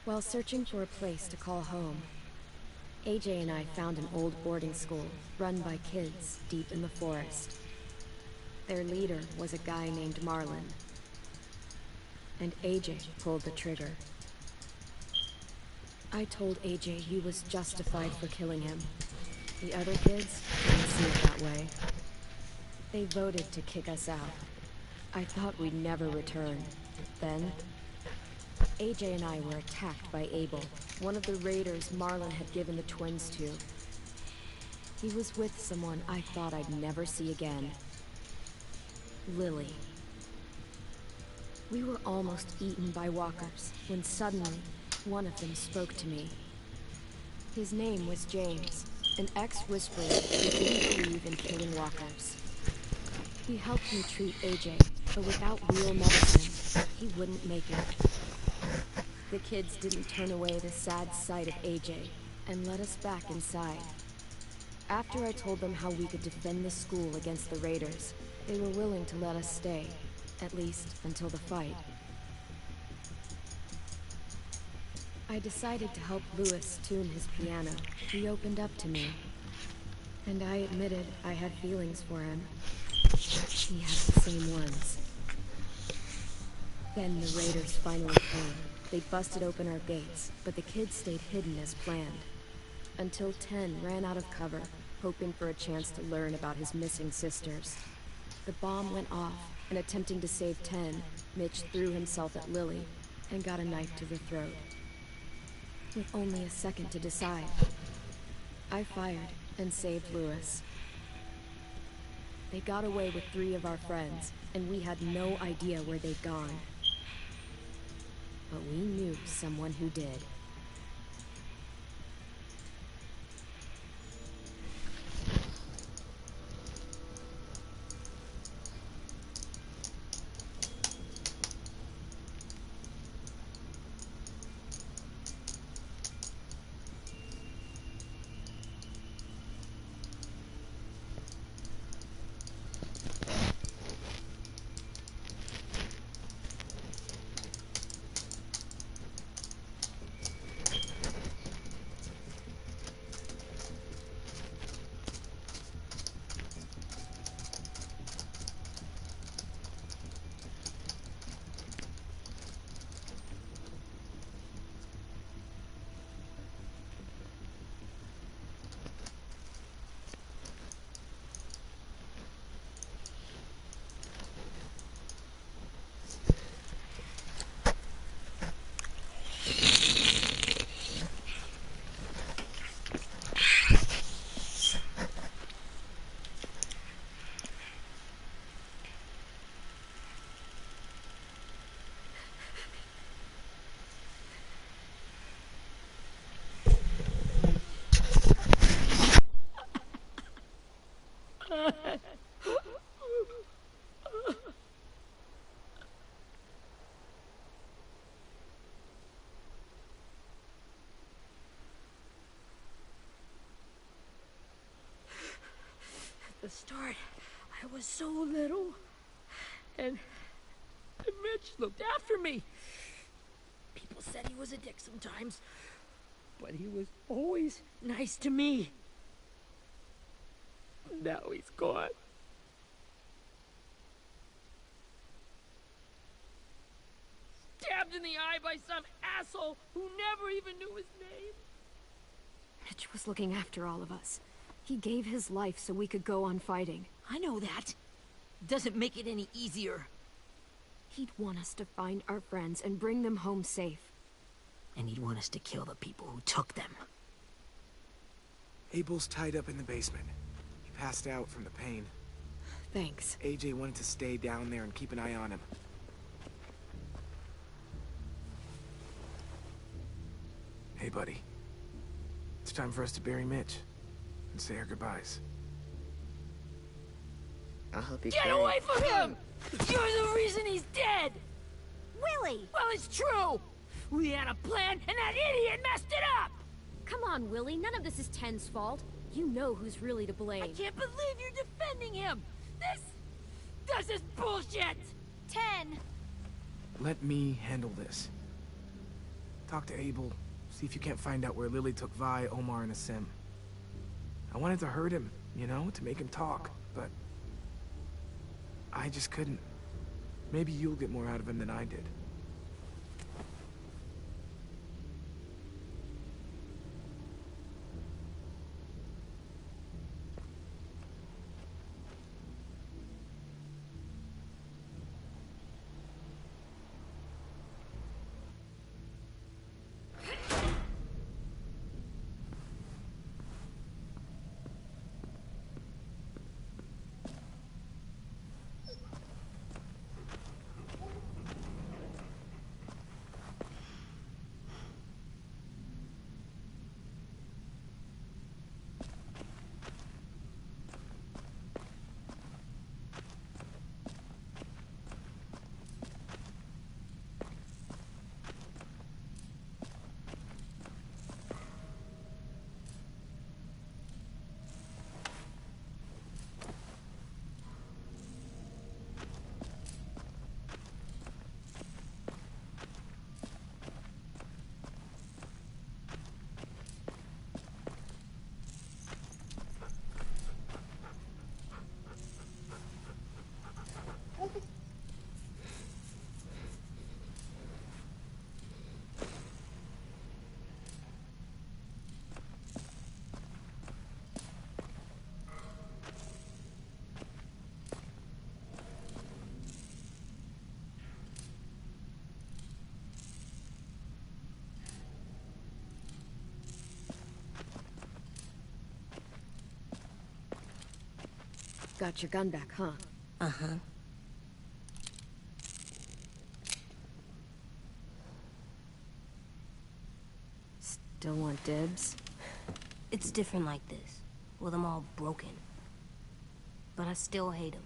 While searching for a place to call home, AJ and I found an old boarding school run by kids deep in the forest. Their leader was a guy named Marlin, and AJ pulled the trigger. I told AJ he was justified for killing him. The other kids didn't see it that way. They voted to kick us out. I thought we'd never return. Then, AJ and I were attacked by Abel, one of the raiders Marlin had given the twins to. He was with someone I thought I'd never see again. Lily. We were almost eaten by walkers, when suddenly, one of them spoke to me. His name was James, an ex-whisperer who didn't believe in killing walkers. He helped me treat AJ, but without real medicine, he wouldn't make it. The kids didn't turn away the sad sight of AJ, and let us back inside. After I told them how we could defend the school against the raiders, they were willing to let us stay, at least until the fight. I decided to help Louis tune his piano. He opened up to me, and I admitted I had feelings for him. He had the same ones. Then the raiders finally came. They busted open our gates, but the kids stayed hidden as planned. Until 10 ran out of cover, hoping for a chance to learn about his missing sisters. The bomb went off, and attempting to save 10, Mitch threw himself at Lily and got a knife to the throat. With only a second to decide, I fired and saved Louis. They got away with 3 of our friends, and we had no idea where they'd gone. But we knew someone who did. At the start, I was so little, and Mitch looked after me. People said he was a dick sometimes, but he was always nice to me. Now he's gone. Stabbed in the eye by some asshole who never even knew his name. Mitch was looking after all of us. He gave his life so we could go on fighting. I know that. Doesn't make it any easier. He'd want us to find our friends and bring them home safe. And he'd want us to kill the people who took them. Abel's tied up in the basement. He passed out from the pain. Thanks. AJ wanted to stay down there and keep an eye on him. Hey, buddy. It's time for us to bury Mitch and say our goodbyes. I'll help you Get carry. away from him! You're the reason he's dead! Willie! Well, it's true! We had a plan, and that idiot messed it up! Come on, Willie. None of this is Ten's fault. You know who's really to blame. I can't believe you're defending him! This is bullshit! 10! Let me handle this. Talk to Abel. See if you can't find out where Lily took Vi, Omar, and Asim. I wanted to hurt him, you know, to make him talk, but... I just couldn't. Maybe you'll get more out of him than I did. Got your gun back, huh? Uh-huh. Still want dibs? It's different like this, with them all broken. But I still hate him.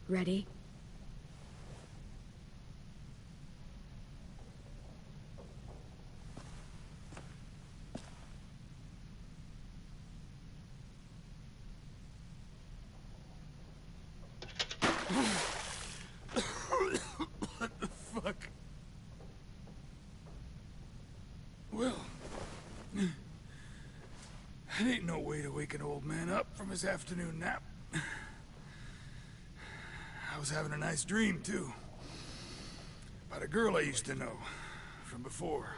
Ready? What the fuck? Well, that ain't no way to wake an old man up from his afternoon nap. I was having a nice dream, too. About a girl I used to know from before.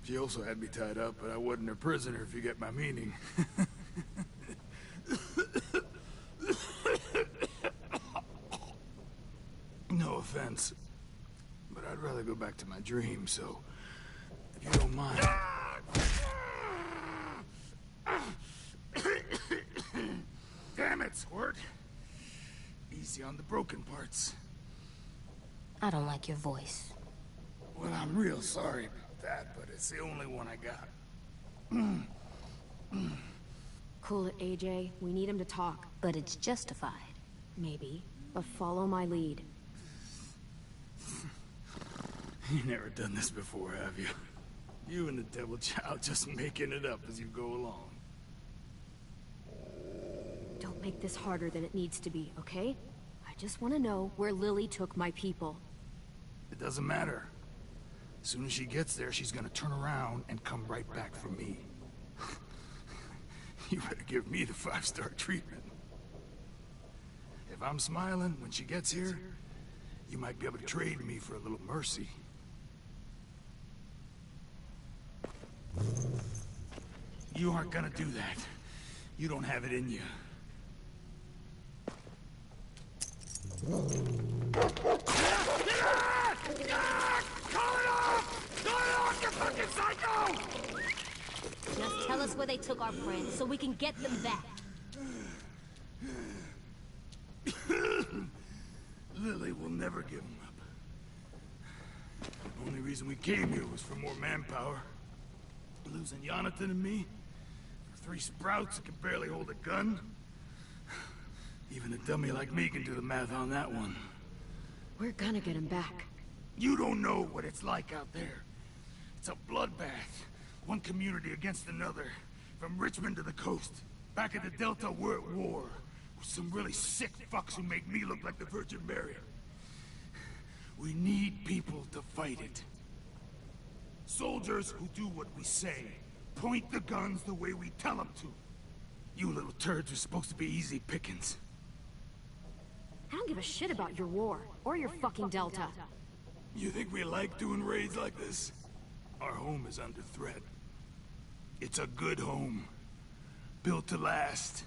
She also had me tied up, but I wasn't her prisoner, if you get my meaning. No offense, but I'd rather go back to my dream, so if you don't mind. Damn it, Squirt. Easy on the broken parts. I don't like your voice. Well, I'm real sorry about that, but it's the only one I got. Cool it, AJ. We need him to talk. But it's justified. Maybe. But follow my lead. You've never done this before, have you? You and the devil child just making it up as you go along. Don't make this harder than it needs to be, okay? I just want to know where Lily took my people. It doesn't matter. As soon as she gets there, she's gonna turn around and come right back for me. You better give me the 5-star treatment. If I'm smiling when she gets here, you might be able to trade me for a little mercy. You aren't gonna do that. You don't have it in you. Call it off! Call it off, you fucking psycho! Just tell us where they took our friends so we can get them back. Lily will never give them up. The only reason we came here was for more manpower. Losing Jonathan and me for 3 sprouts that can barely hold a gun. Even a dummy like me can do the math on that one. We're gonna get him back. You don't know what it's like out there. It's a bloodbath. One community against another. From Richmond to the coast. Back at the Delta, we're at war. With some really sick fucks who make me look like the Virgin Mary. We need people to fight it. Soldiers who do what we say, point the guns the way we tell them to. You little turds are supposed to be easy pickings. I don't give a shit about your war, or your fucking Delta. You think we like doing raids like this? Our home is under threat. It's a good home. Built to last.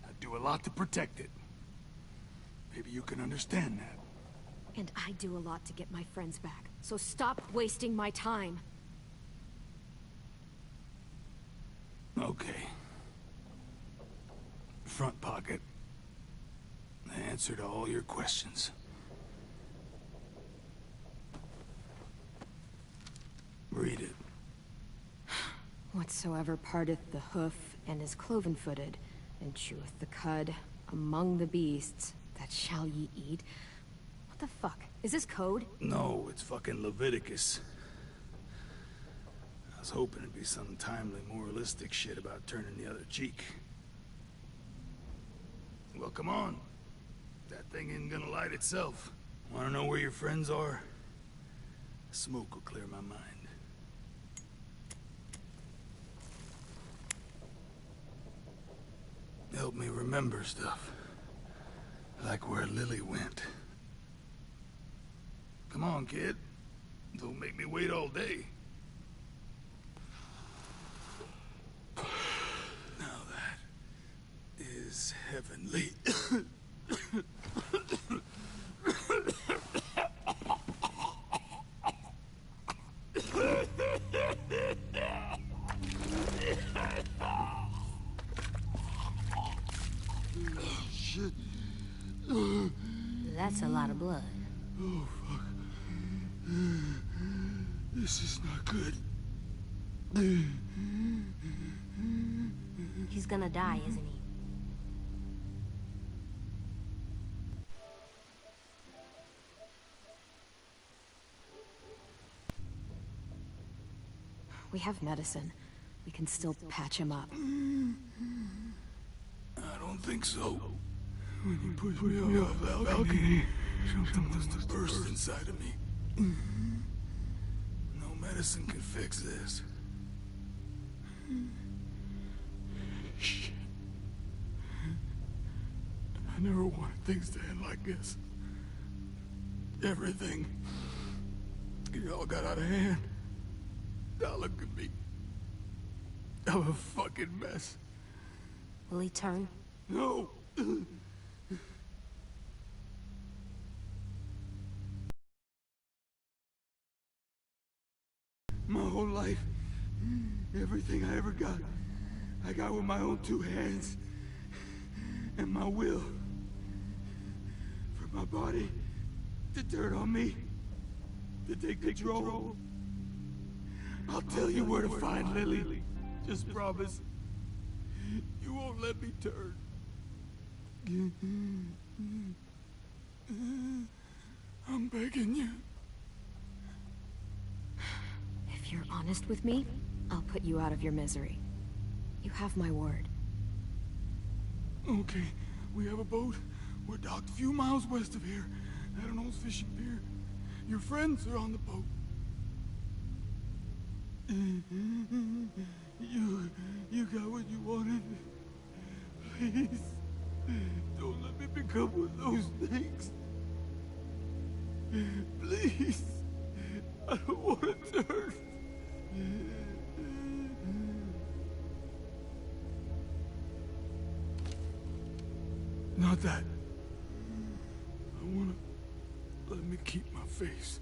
I do a lot to protect it. Maybe you can understand that. And I do a lot to get my friends back, so stop wasting my time. Okay. Front pocket. The answer to all your questions. Read it. Whatsoever parteth the hoof and is cloven-footed, and cheweth the cud among the beasts, that shall ye eat. What the fuck? Is this code? No, it's fucking Leviticus. I was hoping it'd be some timely, moralistic shit about turning the other cheek. Well, come on. That thing ain't gonna light itself. Wanna know where your friends are? Smoke will clear my mind. Help me remember stuff. Like where Lily went. Come on, kid. Don't make me wait all day. Now that is heavenly. Shit. That's a lot of blood. Oh, fuck. This is not good. He's gonna die, isn't he? We have medicine. We can still patch him up. I don't think so. When you pushed me off that balcony, something must have burst inside of me. No medicine can fix this. Shit. I never wanted things to end like this. Everything. It all got out of hand. Now look at me. I'm a fucking mess. Will he turn? No! My whole life, everything I ever got, I got with my own two hands. And my will. For my body to turn on me, to take control. I'll tell you where to find Lily. Just promise. You won't let me turn. I'm begging you. If you're honest with me, I'll put you out of your misery. You have my word. Okay, we have a boat. We're docked a few miles west of here, at an old fishing pier. Your friends are on the boat. You got what you wanted. Please, don't let me become one of those things. Please, I don't want to turn. Not that. I wanna let me keep my face.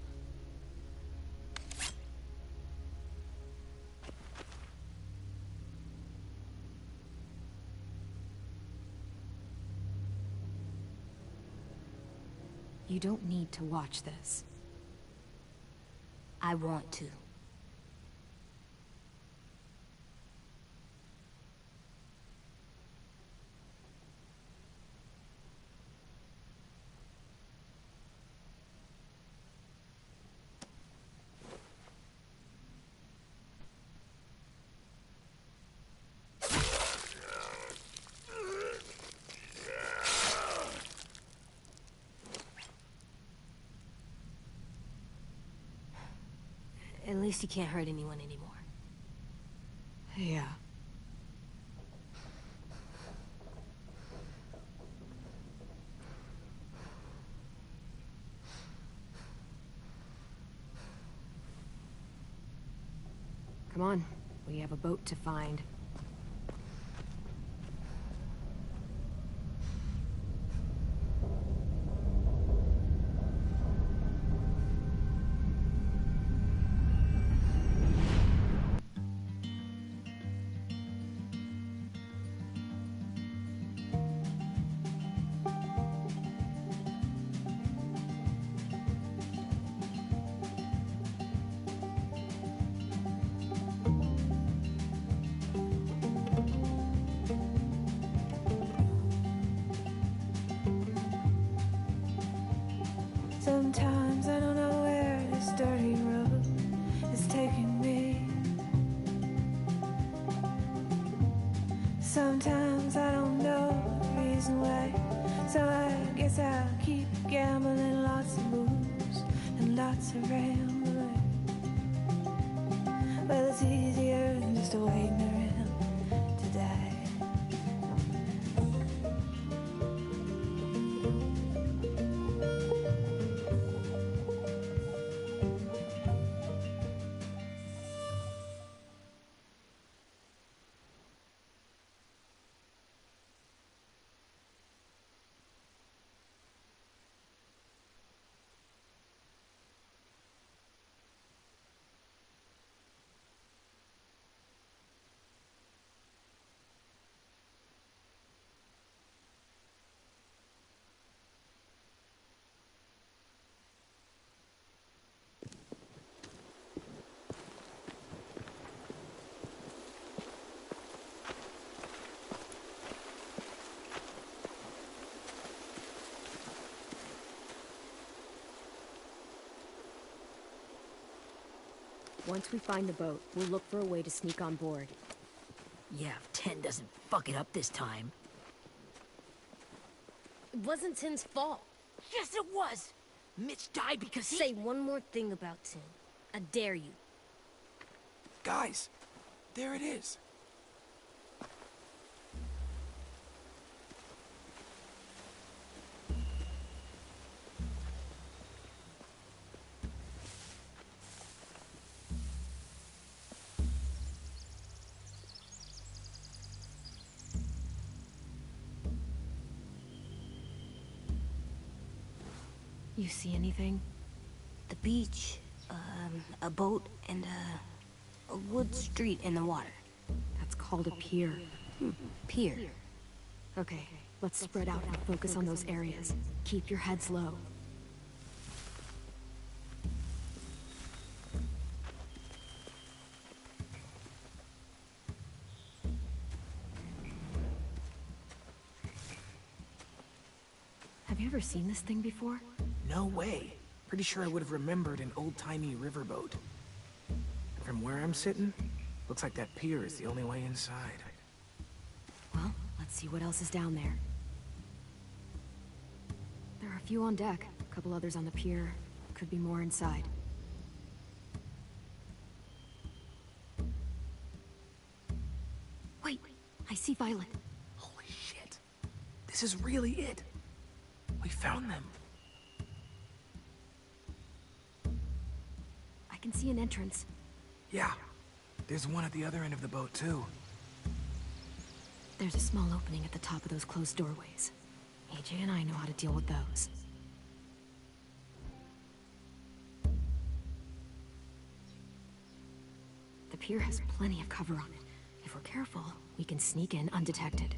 You don't need to watch this. I want to. At least he can't hurt anyone anymore. Yeah. Come on, we have a boat to find. Sometimes I don't know where this dirty road is taking me. Sometimes I don't know the reason why. So I guess I'll keep gambling, lots of moves and lots of rambling. Well, it's easier than just waiting around to die. Once we find the boat, we'll look for a way to sneak on board. Yeah, if 10 doesn't fuck it up this time. It wasn't Tin's fault. Yes, it was! Mitch died because he... Say one more thing about Tin. I dare you. Guys, there it is. You see anything? The beach, a boat, and a wood street in the water. That's called a pier. Pier. Okay, let's spread out and focus on those areas. Keep your heads low. Have you ever seen this thing before? No way. Pretty sure I would have remembered an old-timey riverboat. From where I'm sitting, looks like that pier is the only way inside. Well, let's see what else is down there. There are a few on deck, a couple others on the pier. Could be more inside. Wait, I see Violet. Holy shit. This is really it. We found them. I can see an entrance. Yeah. There's one at the other end of the boat, too. There's a small opening at the top of those closed doorways. AJ and I know how to deal with those. The pier has plenty of cover on it. If we're careful, we can sneak in undetected.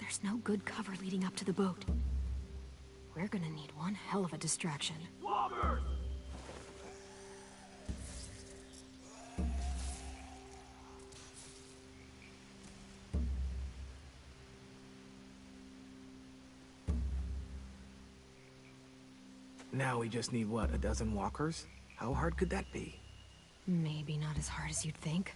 There's no good cover leading up to the boat. We're gonna need one hell of a distraction. Now we just need, what, a dozen walkers? How hard could that be? Maybe not as hard as you'd think.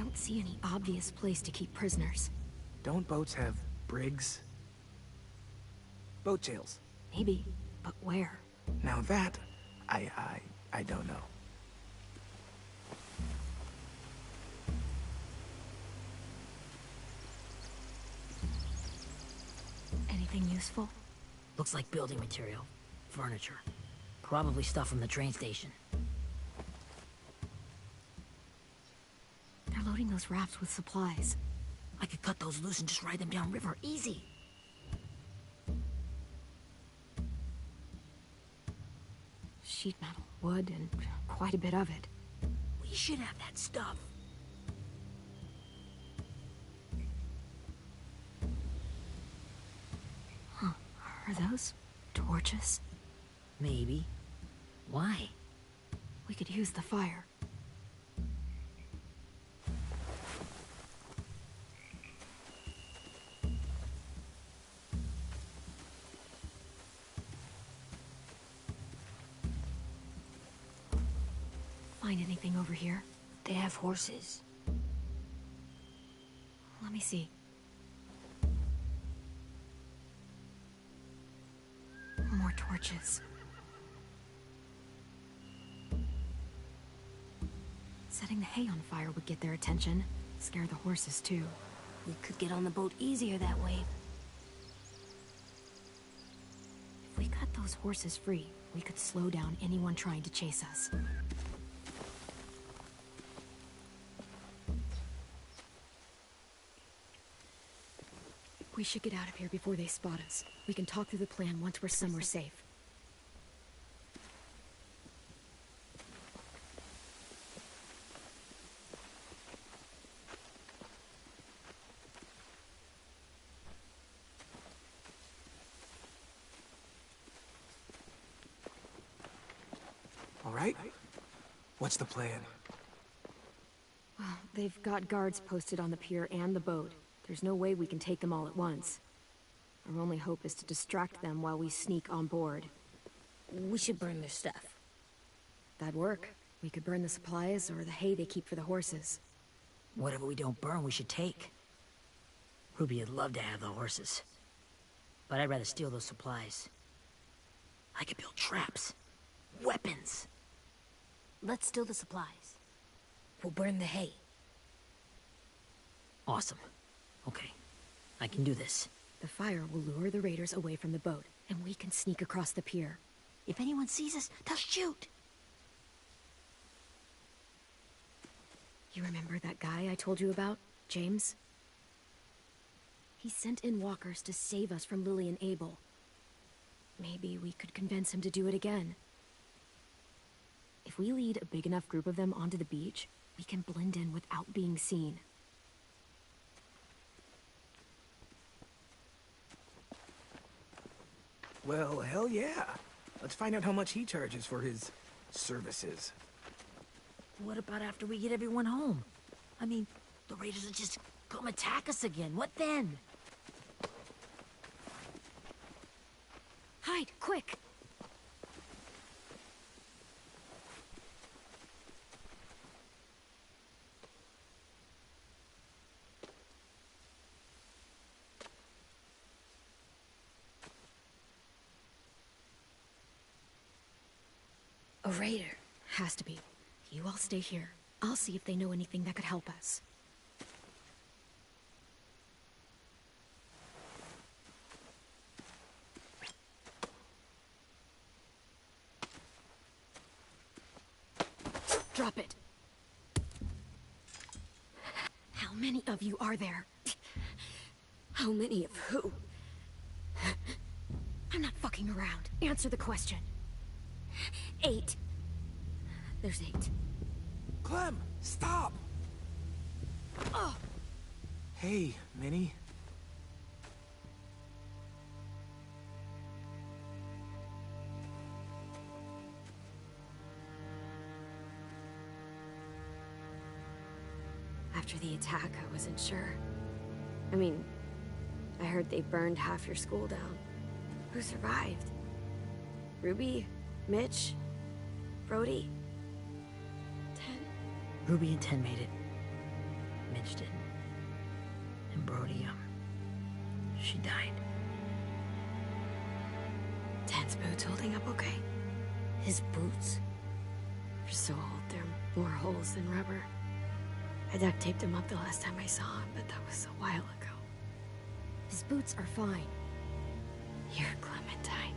don't see any obvious place to keep prisoners. Don't boats have brigs? Boat jails. Maybe, but where? Now that, I don't know. Anything useful? Looks like building material. Furniture. Probably stuff from the train station. They're loading those rafts with supplies. I could cut those loose and just ride them downriver. Easy. Sheet metal, wood, and quite a bit of it. We should have that stuff. Huh. Are those torches? Maybe. Why? We could use the fire. Find anything over here? They have horses. Let me see. More torches. Setting the hay on fire would get their attention. Scare the horses, too. We could get on the boat easier that way. If we cut those horses free, we could slow down anyone trying to chase us. We should get out of here before they spot us. We can talk through the plan once we're somewhere safe. All right? What's the plan? Well, they've got guards posted on the pier and the boat. There's no way we can take them all at once. Our only hope is to distract them while we sneak on board. We should burn their stuff. That'd work. We could burn the supplies or the hay they keep for the horses. Whatever we don't burn, we should take. Ruby would love to have the horses. But I'd rather steal those supplies. I could build traps. Weapons. Let's steal the supplies. We'll burn the hay. Awesome. Okay. I can do this. The fire will lure the raiders away from the boat, and we can sneak across the pier. If anyone sees us, they'll shoot. You remember that guy I told you about? James? He sent in walkers to save us from Lily and Abel. Maybe we could convince him to do it again. If we lead a big enough group of them onto the beach, we can blend in without being seen. Well, hell yeah. Let's find out how much he charges for his services. What about after we get everyone home? I mean, the raiders will just come attack us again. What then? Hide, quick! A raider. Has to be. You all stay here. I'll see if they know anything that could help us. Drop it. How many of you are there? How many of who? I'm not fucking around. Answer the question. 8. There's 8. Clem, stop! Oh! Hey, Minnie. After the attack, I wasn't sure. I mean, I heard they burned half your school down. Who survived? Ruby? Mitch? Brody? 10? Ruby and 10 made it. managed it. And Brody, she died. Dan's boots holding up okay? His boots? They're so old, there are more holes than rubber. I duct taped him up the last time I saw him, but that was a while ago. His boots are fine. You're Clementine.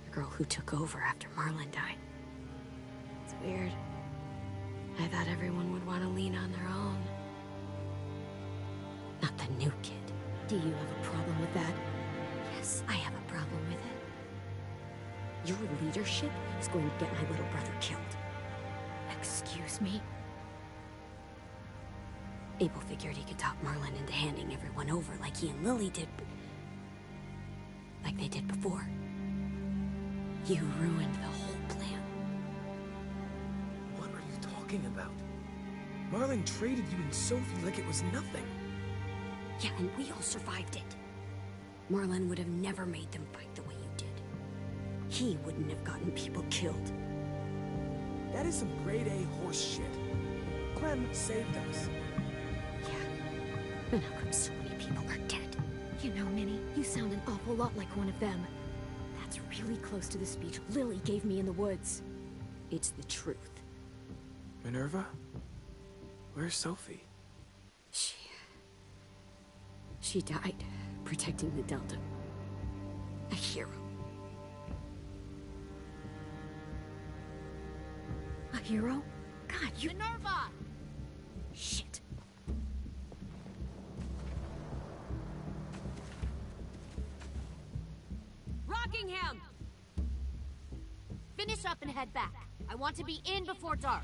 The girl who took over after Marlon died. It's weird. I thought everyone would want to lean on their own. Not the new kid. Do you have a problem with that? Yes, I have a problem with it. Your leadership is going to get my little brother killed. Excuse me? Abel figured he could talk Marlon into handing everyone over like he and Lily did. Like they did before. You ruined the whole plan. What are you talking about? Marlon traded you and Sophie like it was nothing. Yeah, and we all survived it. Marlon would have never made them fight the way you did. He wouldn't have gotten people killed. That is some grade A horse shit. Clem saved us. And how come so many people are dead? You know, Minnie, you sound an awful lot like one of them. That's really close to the speech Lily gave me in the woods. It's the truth. Minerva? Where's Sophie? She died, protecting the Delta. A hero. A hero? God, you... Minerva! Shit. Rockingham! Finish up and head back. I want to be in before dark.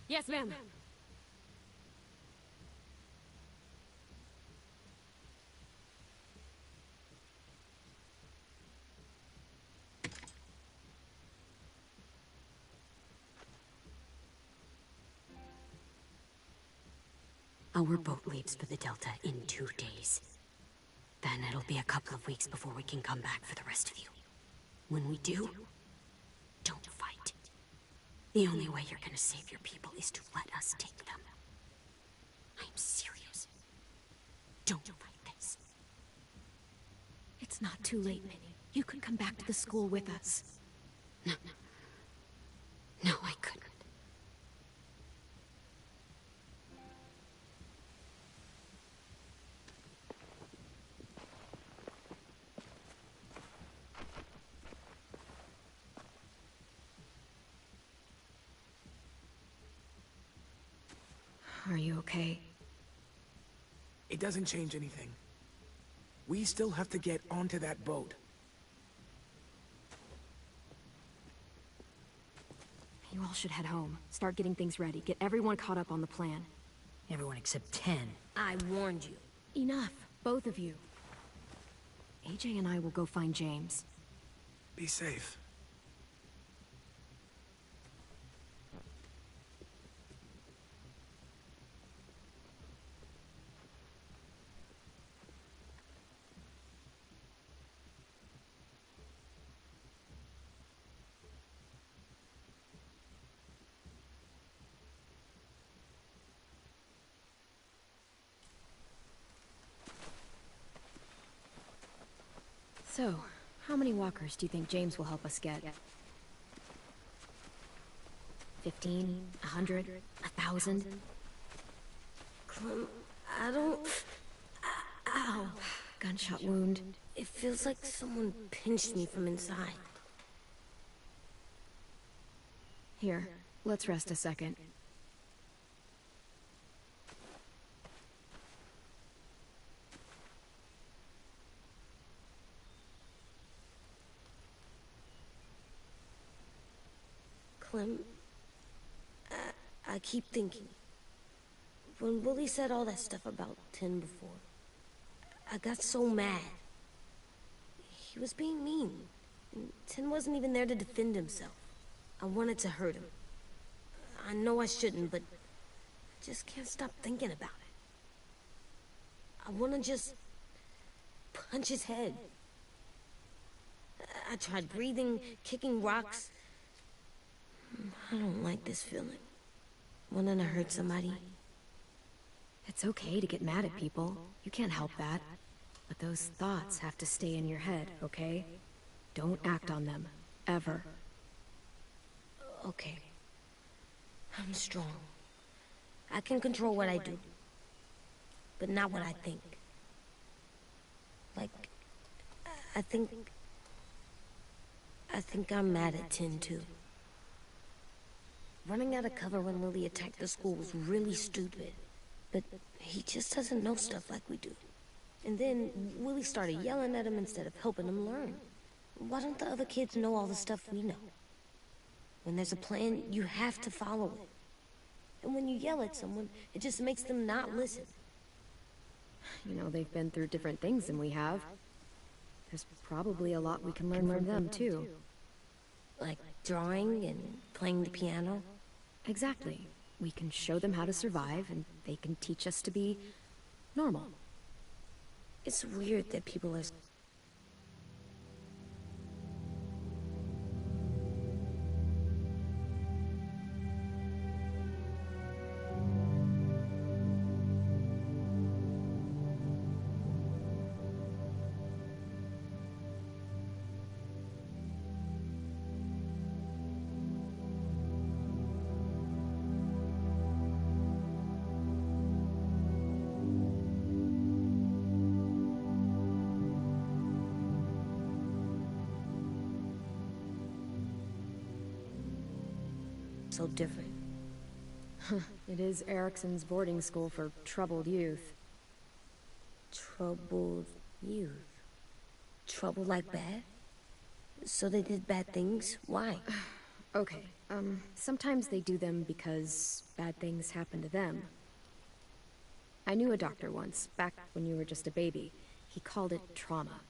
Yes, ma'am. Our boat leaves for the Delta in 2 days. Then it'll be a couple of weeks before we can come back for the rest of you. When we do, don't fight. The only way you're gonna save your people is to let us take them. I'm serious. Don't fight this. It's not too late, Minnie. You could come back to the school with us. No. No, I couldn't. Are you okay? It doesn't change anything. We still have to get onto that boat. You all should head home. Start getting things ready. Get everyone caught up on the plan. Everyone except 10. I warned you. Enough, both of you. AJ and I will go find James. Be safe. So, how many walkers do you think James will help us get? 15? 100? 1,000? Clem, I don't... Ow. Gunshot wound. It feels like someone pinched me from inside. Here, let's rest a second. Clem, I keep thinking. When Willie said all that stuff about 10 before, I got so mad. He was being mean. And 10 wasn't even there to defend himself. I wanted to hurt him. I know I shouldn't, but I just can't stop thinking about it. I want to just punch his head. I tried breathing, kicking rocks. I don't like this feeling. Wanting to hurt somebody. It's okay to get mad at people. You can't help that. But those thoughts have to stay in your head, okay? Don't act on them. Ever. Okay. I'm strong. I can control what I do. But not what I think. Like, I think I'm mad at Tin, too. Running out of cover when Lily attacked the school was really stupid. But he just doesn't know stuff like we do. And then Willie started yelling at him instead of helping him learn. Why don't the other kids know all the stuff we know? When there's a plan, you have to follow it. And when you yell at someone, it just makes them not listen. You know, they've been through different things than we have. There's probably a lot we can learn from them, too. Like drawing and playing the piano? Exactly. We can show them how to survive, and they can teach us to be normal. It's weird that people are... so different. It is Erickson's boarding school for troubled youth. Troubled youth? Trouble like bad? So they did bad things? Why? Okay, sometimes they do them because bad things happen to them. I knew a doctor once, back when you were just a baby. He called it trauma.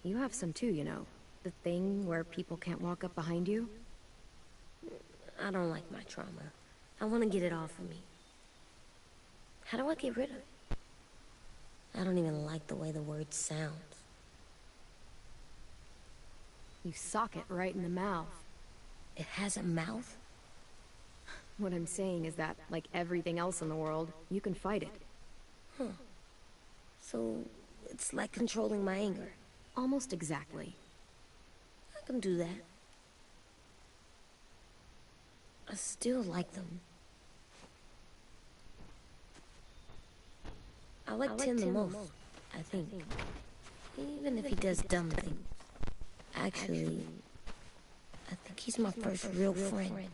You have some too, you know. The thing where people can't walk up behind you. I don't like my trauma. I want to get it off of me. How do I get rid of it? I don't even like the way the word sounds. You sock it right in the mouth. It has a mouth? What I'm saying is that, like everything else in the world, you can fight it. Huh. So, it's like controlling my anger. Almost exactly. I can do that. I still like them. I like Tim the most, I think. Even if he does dumb things. Actually, I think he's my first real friend.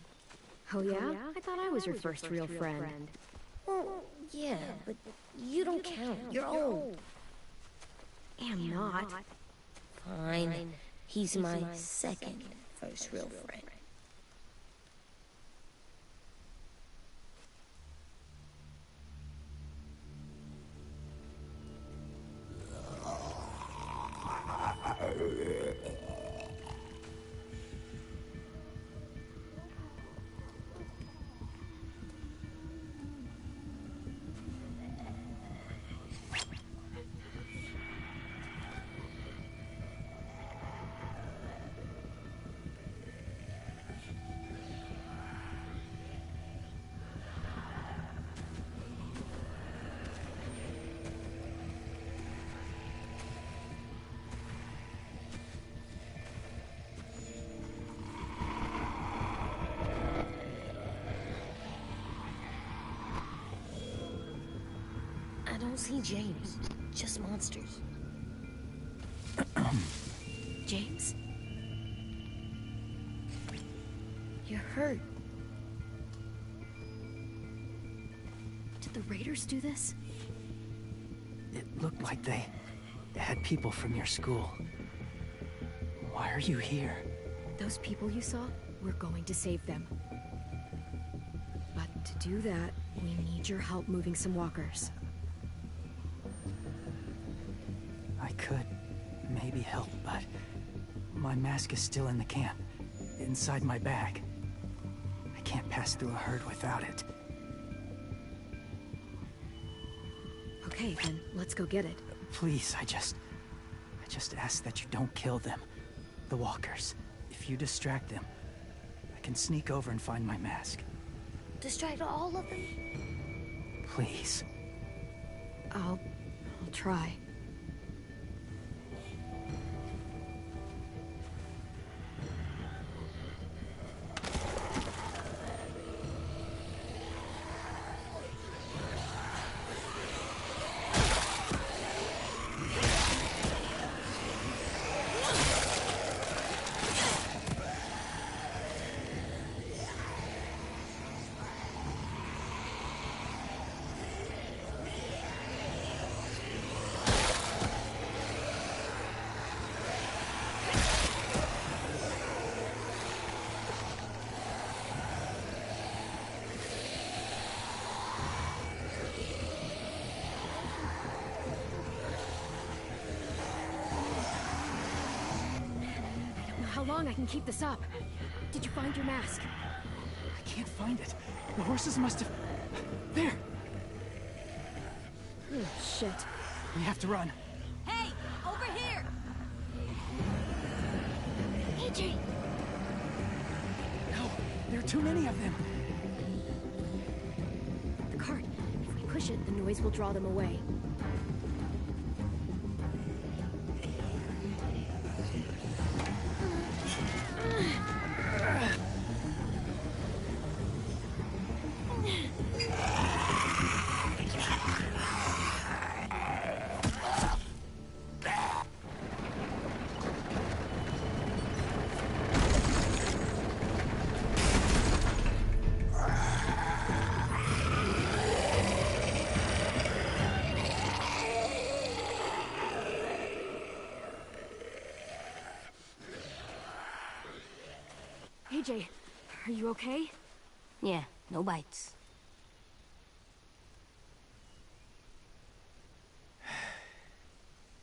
Oh yeah? I thought I was your first real friend. Well, yeah, but you don't count. You're old. Am not. Fine. He's my second first real friend. I don't see James, just monsters. James? You're hurt. Did the Raiders do this? It looked like they had people from your school. Why are you here? Those people you saw, we're going to save them. But to do that, we need your help moving some walkers. I could maybe help, but my mask is still in the camp, inside my bag. I can't pass through a herd without it. Okay, then let's go get it. Please, I just ask that you don't kill them. The walkers. If you distract them, I can sneak over and find my mask. Distract all of them? Please. I'll try. How long I can keep this up? Did you find your mask? I can't find it. The horses must have... There! Oh, shit. We have to run. Hey, over here! AJ! No, there are too many of them. The cart. If we push it, the noise will draw them away. AJ, are you okay? Yeah, no bites.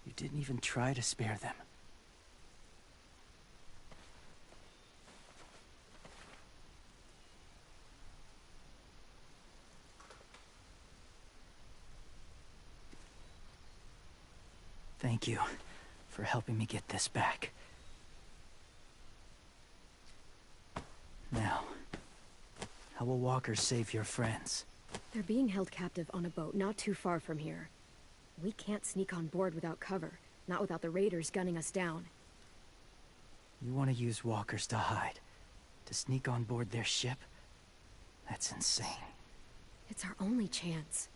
You didn't even try to spare them. Thank you for helping me get this back. Now, how will walkers save your friends? They're being held captive on a boat not too far from here. We can't sneak on board without cover, not without the raiders gunning us down. You want to use walkers to hide? To sneak on board their ship? That's insane. It's our only chance.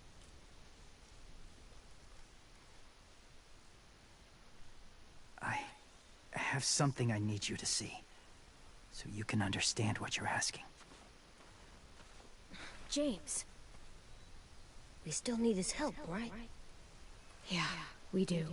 I have something I need you to see, so you can understand what you're asking. James. We still need his help, right? Yeah, we do.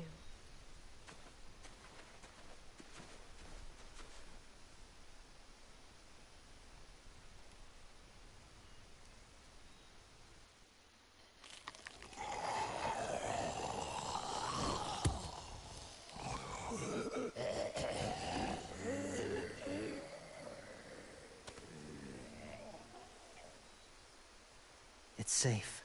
It's safe.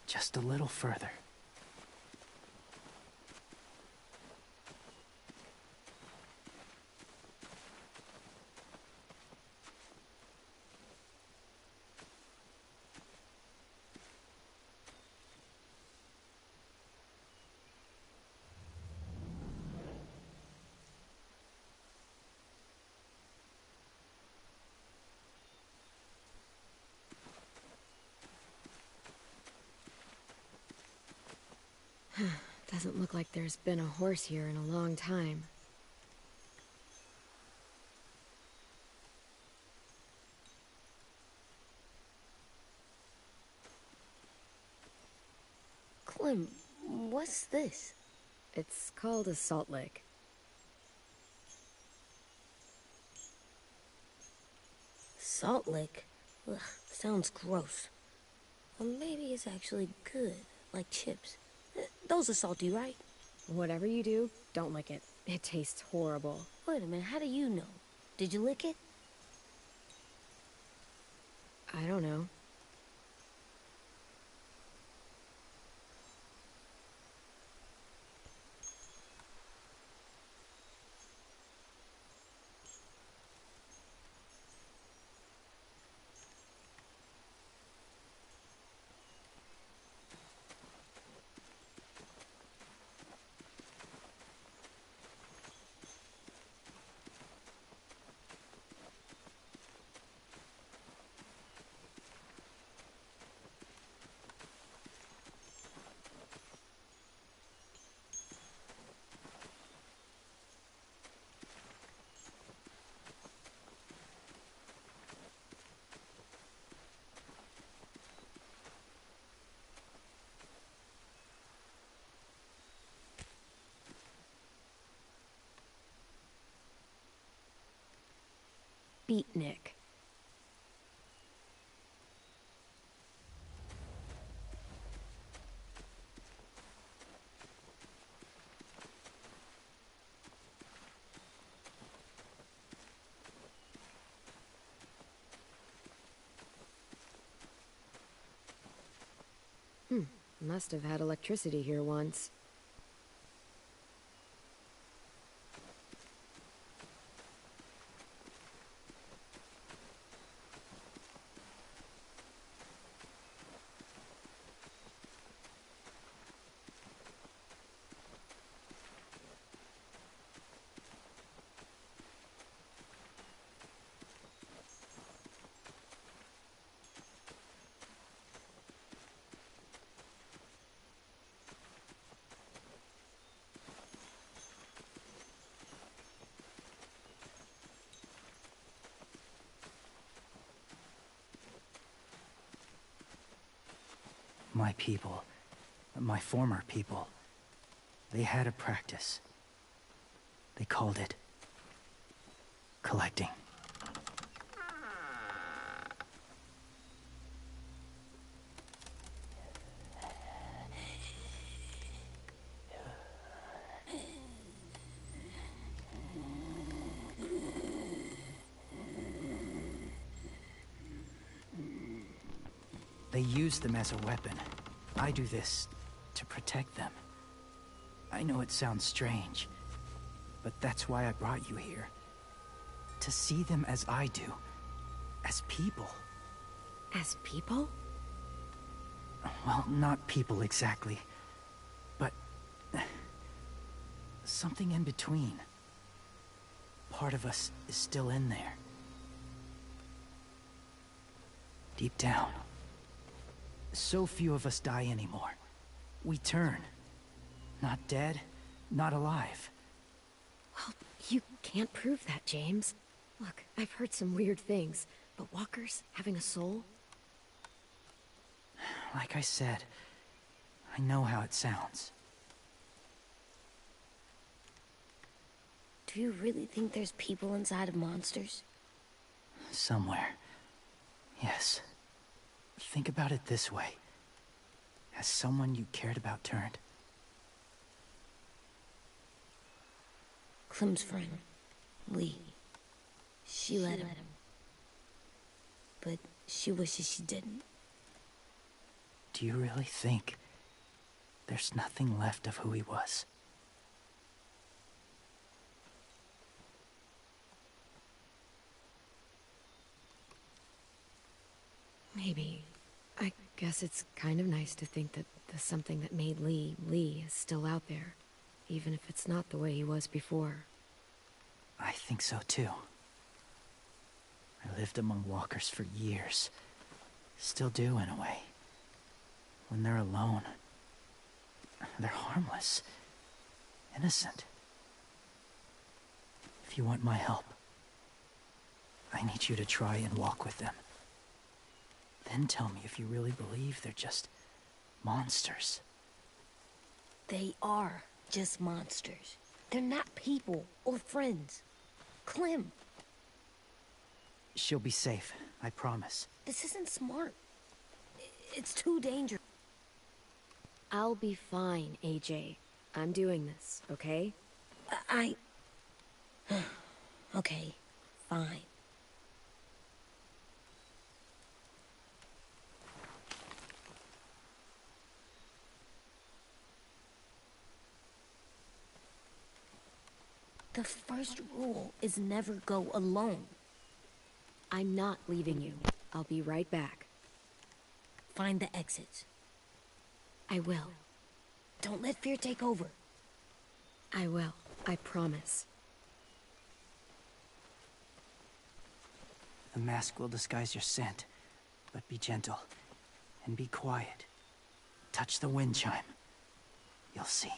Just a little further. Doesn't look like there's been a horse here in a long time. Clem, what's this? It's called a salt lick. Salt lick? Ugh, sounds gross. Or maybe it's actually good, like chips. Those are salty, right? Whatever you do, don't lick it. It tastes horrible. Wait a minute, how do you know? Did you lick it? I don't know. beatnik. Must have had electricity here once. My people, my former people, they had a practice. They called it collecting. They use them as a weapon. I do this to protect them. I know it sounds strange, but that's why I brought you here. To see them as I do. As people. As people? Well, not people exactly, but something in between. Part of us is still in there. Deep down. So few of us die anymore. We turn. Not dead, not alive. Well, you can't prove that, James. Look, I've heard some weird things, but walkers having a soul? Like I said, I know how it sounds. Do you really think there's people inside of monsters? Somewhere. Yes. Think about it this way. Has someone you cared about turned? Clem's friend, Lee. She let him. But she wishes she didn't. Do you really think there's nothing left of who he was? Maybe. I guess it's kind of nice to think that the something that made Lee, Lee is still out there. Even if it's not the way he was before. I think so too. I lived among walkers for years. Still do in a way. When they're alone, they're harmless. Innocent. If you want my help, I need you to try and walk with them. Then tell me if you really believe they're just monsters. They are just monsters. They're not people or friends. Clem, She'll be safe, I promise. this isn't smart. It's too dangerous. I'll be fine, AJ. I'm doing this, okay? Okay, fine. The first rule is never go alone. I'm not leaving you. I'll be right back. Find the exits. I will. Don't let fear take over. I will. I promise. The mask will disguise your scent, but be gentle and be quiet. Touch the wind chime. You'll see.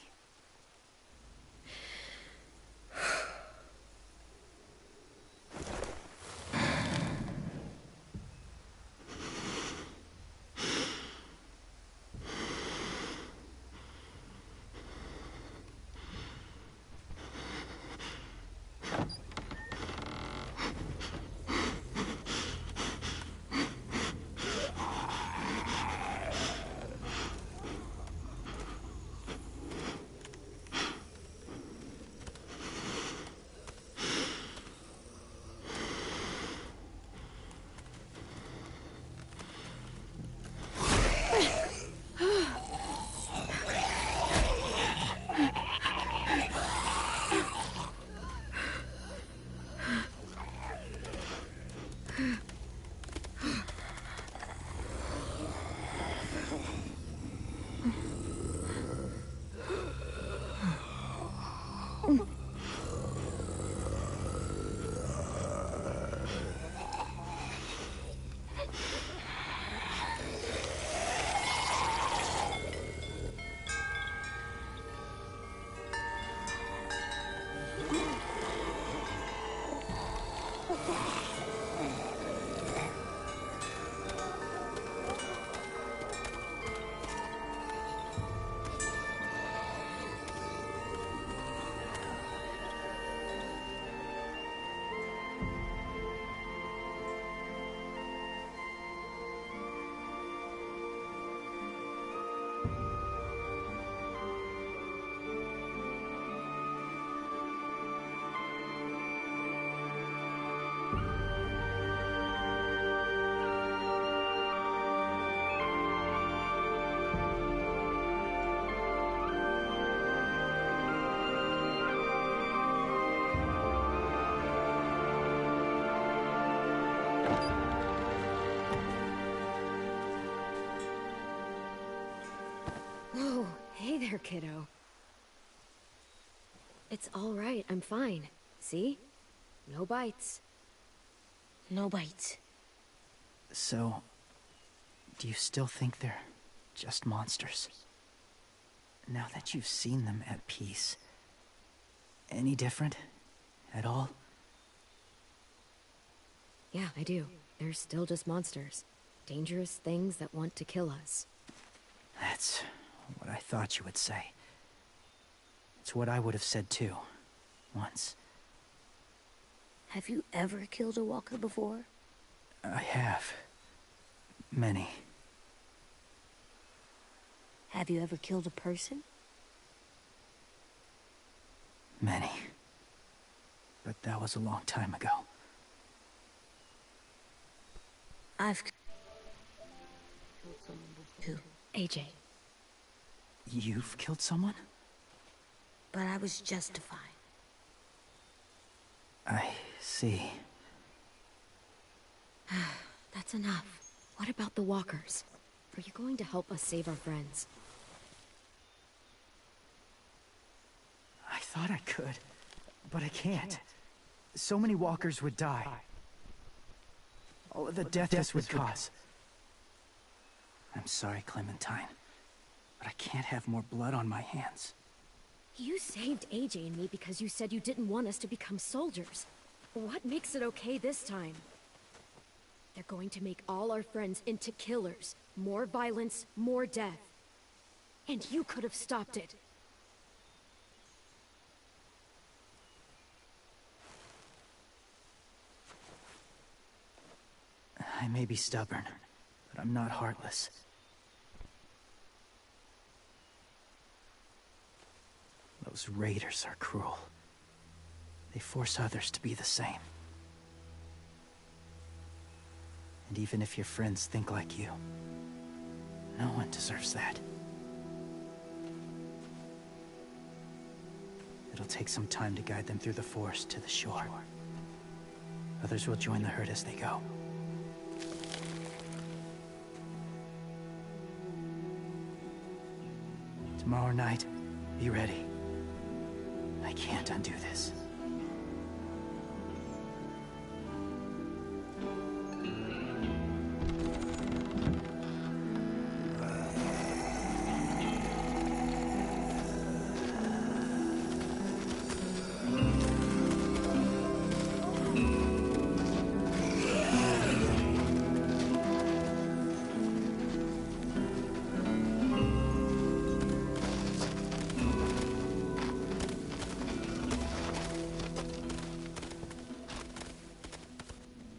Whoa, hey there, kiddo. It's all right, I'm fine. See? No bites. No bites. So, do you still think they're just monsters? Now that you've seen them at peace, any different at all? Yeah, I do. They're still just monsters. Dangerous things that want to kill us. That's what I thought you would say. It's what I would have said too, once. Have you ever killed a walker before? I have. Many. Have you ever killed a person? Many. But that was a long time ago. I've killed someone before, too. AJ. You've killed someone? But I was justified. I see. That's enough. What about the walkers? Are you going to help us save our friends? I thought I could, but I can't. So many walkers would die. All of the death this would cause. I'm sorry, Clementine, but I can't have more blood on my hands. You saved AJ and me because you said you didn't want us to become soldiers. What makes it okay this time? They're going to make all our friends into killers. More violence, more death. And you could have stopped it. I may be stubborn, but I'm not heartless. Those raiders are cruel. They force others to be the same. And even if your friends think like you, no one deserves that. It'll take some time to guide them through the forest to the shore. Others will join the herd as they go. Tomorrow night, be ready. I can't undo this.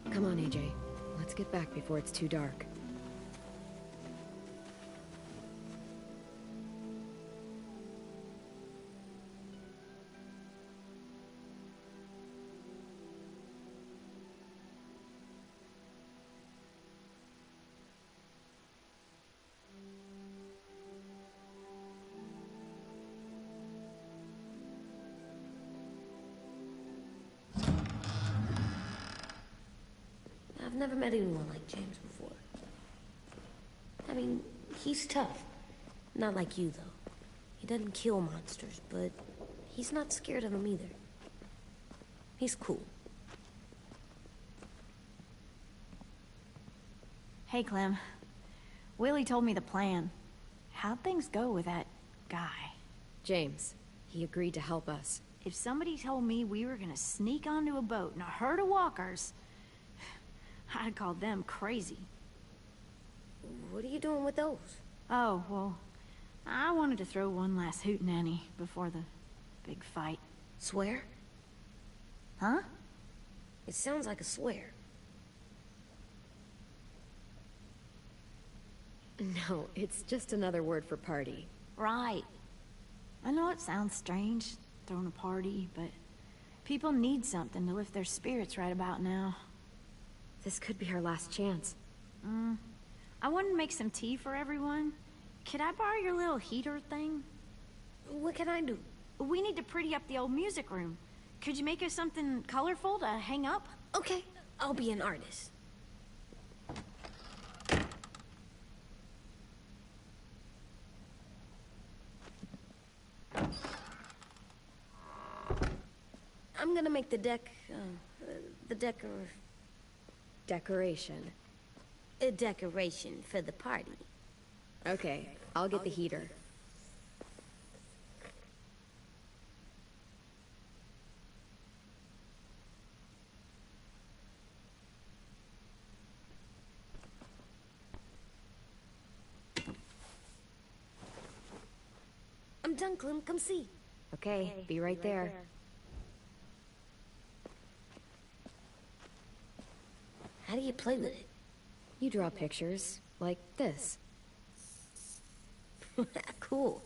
Come on, AJ. Let's get back before it's too dark. I've never met anyone like James before. I mean, he's tough. Not like you, though. He doesn't kill monsters, but he's not scared of them either. He's cool. Hey, Clem. Willie told me the plan. How'd things go with that guy? James, he agreed to help us. If somebody told me we were gonna sneak onto a boat in a herd of walkers, I'd call them crazy. What are you doing with those? Oh, well, I wanted to throw one last hootenanny before the big fight. Swear? Huh? It sounds like a swear. No, it's just another word for party. Right. I know it sounds strange, throwing a party, but people need something to lift their spirits right about now. This could be our last chance. I wanted to make some tea for everyone. Could I borrow your little heater thing? What can I do? We need to pretty up the old music room. Could you make us something colorful to hang up? Okay, I'll be an artist. I'm gonna make the Decoration. a decoration for the party. Okay, I'll get the heater. I'm done, Clem. Come see. Okay, be right there. How do you play with it? You draw pictures, like this. Cool.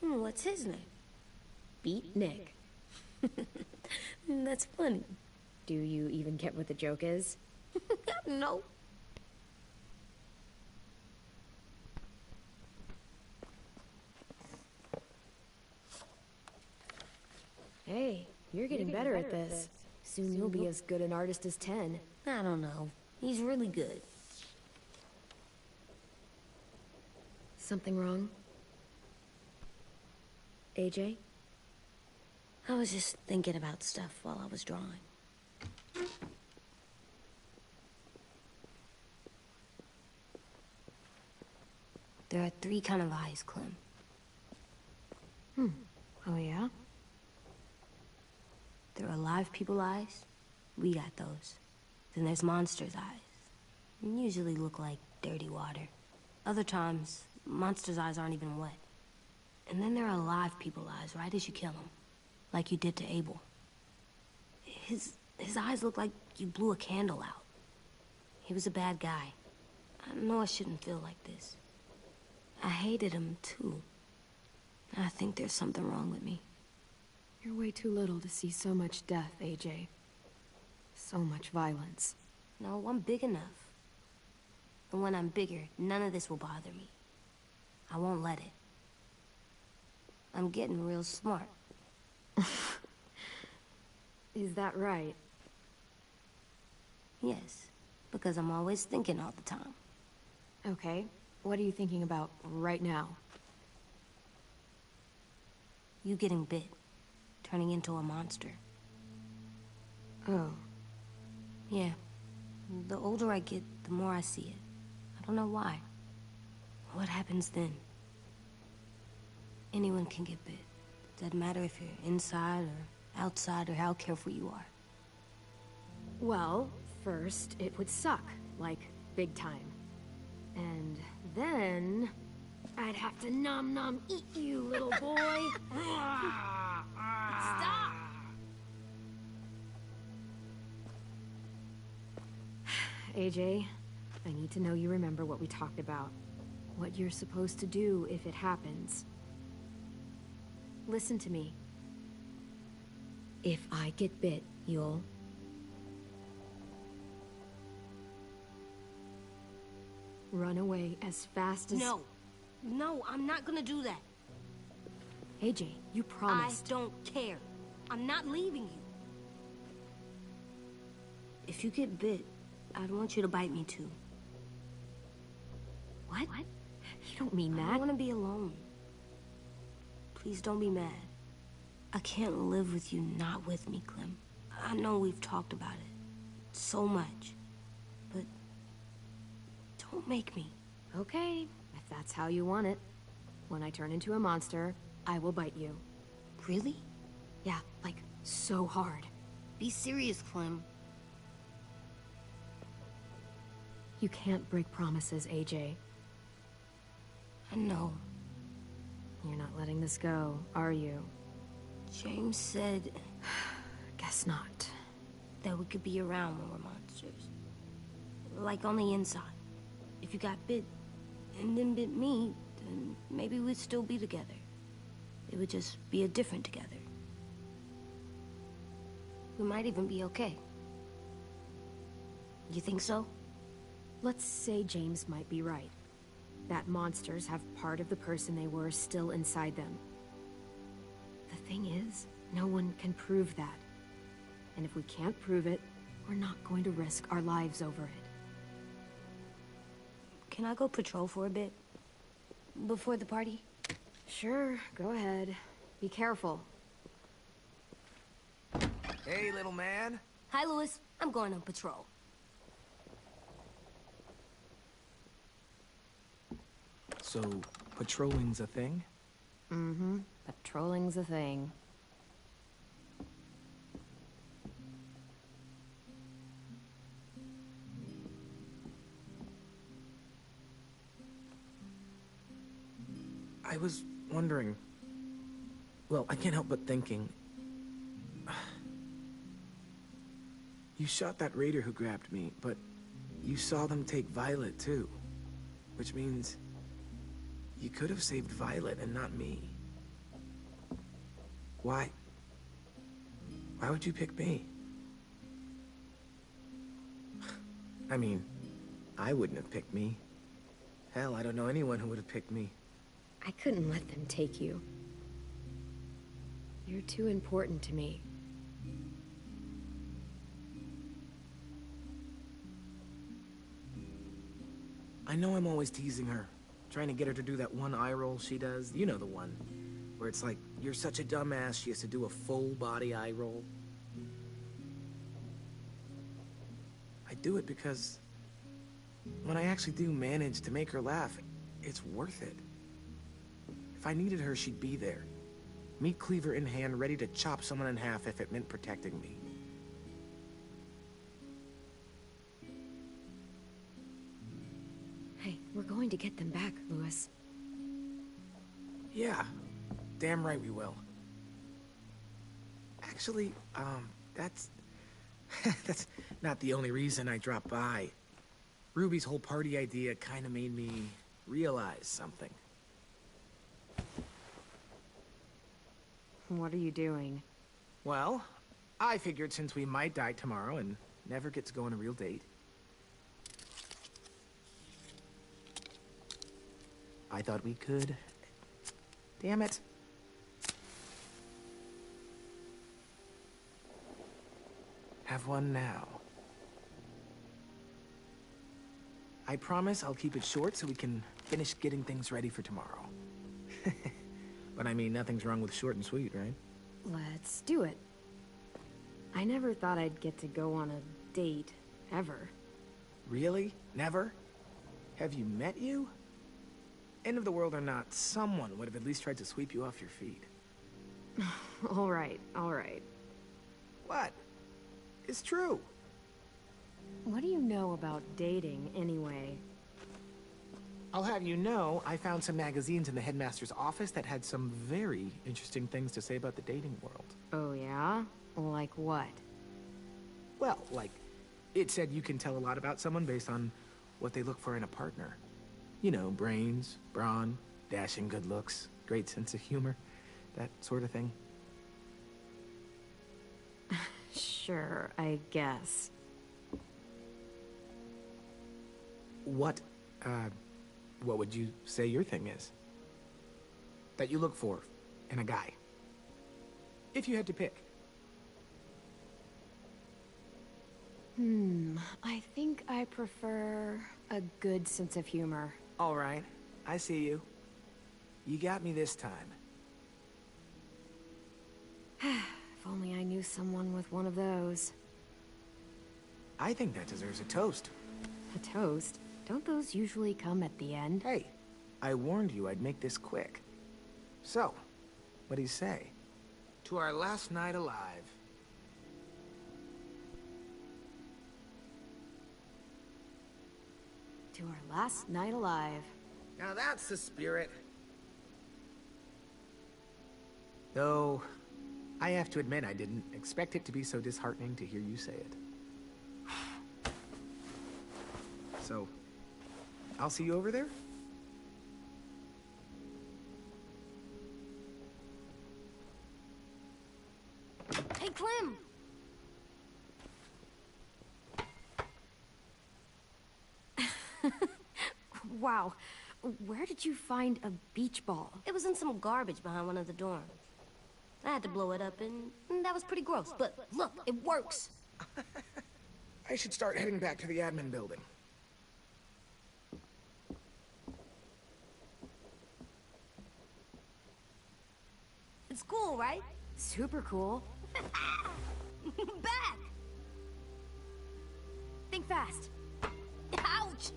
What's his name? Beat Nick. That's funny. Do you even get what the joke is? No. Hey, you're getting better at this. Soon you'll be as good an artist as 10. I don't know. He's really good. Something wrong? AJ? I was just thinking about stuff while I was drawing. There are 3 kind of eyes, Clem. Oh yeah? There are live people eyes. We got those. Then there's monsters' eyes. They usually look like dirty water. Other times, monsters' eyes aren't even wet. And then there are live people eyes right as you kill them. Like you did to Abel. His eyes look like you blew a candle out. He was a bad guy. I know I shouldn't feel like this. I hated him, too. I think there's something wrong with me. You're way too little to see so much death, AJ. So much violence. No, I'm big enough. And when I'm bigger, none of this will bother me. I won't let it. I'm getting real smart. Is that right? Yes, because I'm always thinking all the time. Okay, what are you thinking about right now? You getting bit, turning into a monster. Oh. Yeah. The older I get, the more I see it. I don't know why. What happens then? Anyone can get bit. Doesn't matter if you're inside or outside or how careful you are. Well, first, it would suck. Like, big time. And then... I'd have to nom eat you, little boy. Stop! AJ, I need to know you remember what we talked about. What you're supposed to do if it happens. Listen to me. If I get bit, you'll... run away as fast as... No. No, I'm not gonna do that. AJ, you promised. I don't care. I'm not leaving you. If you get bit, I'd want you to bite me too. What? You don't mean that. I don't want to be alone. Please don't be mad. I can't live with you not with me, Clem. I know we've talked about it so much, but don't make me. Okay, if that's how you want it. When I turn into a monster, I will bite you. Really? Yeah, like, so hard. Be serious, Clem. You can't break promises, AJ. I know. You're not letting this go, are you? James said Guess not. that we could be around when we're monsters. Like on the inside. If you got bit and then bit me, then maybe we'd still be together. It would just be a different together. We might even be okay. You think so? Let's say James might be right. That monsters have part of the person they were still inside them. The thing is, no one can prove that. And if we can't prove it, we're not going to risk our lives over it. Can I go patrol for a bit? Before the party? Sure, go ahead. Be careful. Hey, little man. Hi, Louis. I'm going on patrol. So, patrolling's a thing? Mm-hmm. Patrolling's a thing. I was wondering... Well, I can't help but thinking... You shot that raider who grabbed me, but you saw them take Violet, too. Which means... you could have saved Violet and not me. Why? Why would you pick me? I mean, I wouldn't have picked me. Hell, I don't know anyone who would have picked me. I couldn't let them take you. You're too important to me. I know I'm always teasing her, trying to get her to do that one eye roll she does. You know the one, where it's like, you're such a dumbass, she has to do a full body eye roll. I do it because when I actually do manage to make her laugh, it's worth it. If I needed her, she'd be there. Meat cleaver in hand, ready to chop someone in half if it meant protecting me. Hey, we're going to get them back, Louis. Yeah, damn right we will. Actually, that's... that's not the only reason I dropped by. Ruby's whole party idea kind of made me realize something. What are you doing? Well, I figured since we might die tomorrow and never get to go on a real date, I thought we could... Damn it. Have one now. I promise I'll keep it short so we can finish getting things ready for tomorrow. But I mean, nothing's wrong with short and sweet, right? Let's do it. I never thought I'd get to go on a date, ever. Really? Never? Have you met you? End of the world or not, someone would have at least tried to sweep you off your feet. All right, all right. What? It's true. What do you know about dating, anyway? I'll have you know, I found some magazines in the headmaster's office that had some very interesting things to say about the dating world. Oh, yeah? Like what? Well, like, it said you can tell a lot about someone based on what they look for in a partner. You know, brains, brawn, dashing good looks, great sense of humor, that sort of thing. Sure, I guess. What would you say your thing is? That you look for in a guy? If you had to pick. I think I prefer a good sense of humor. All right, I see you. You got me this time. If only I knew someone with one of those. I think that deserves a toast. A toast? Don't those usually come at the end? Hey, I warned you I'd make this quick. So, what do you say? To our last night alive. To our last night alive. Now that's the spirit. Though, I have to admit I didn't expect it to be so disheartening to hear you say it. So, I'll see you over there? Hey, Clem! Wow. Where did you find a beach ball? It was in some garbage behind one of the dorms. I had to blow it up, and that was pretty gross. But look, it works. I should start heading back to the admin building. It's cool, right? Super cool. Back! Think fast. Ouch!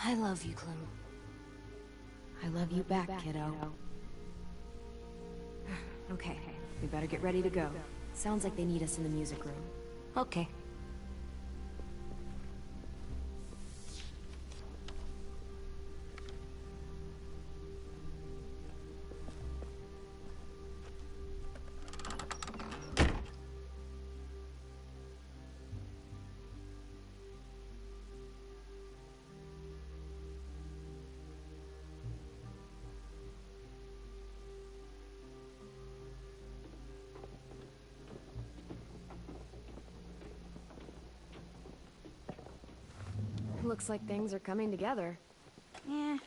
I love you, Clem. I love you back, kiddo. Okay, we better get ready to go. Sounds like they need us in the music room. Okay. Looks like things are coming together. Yeah.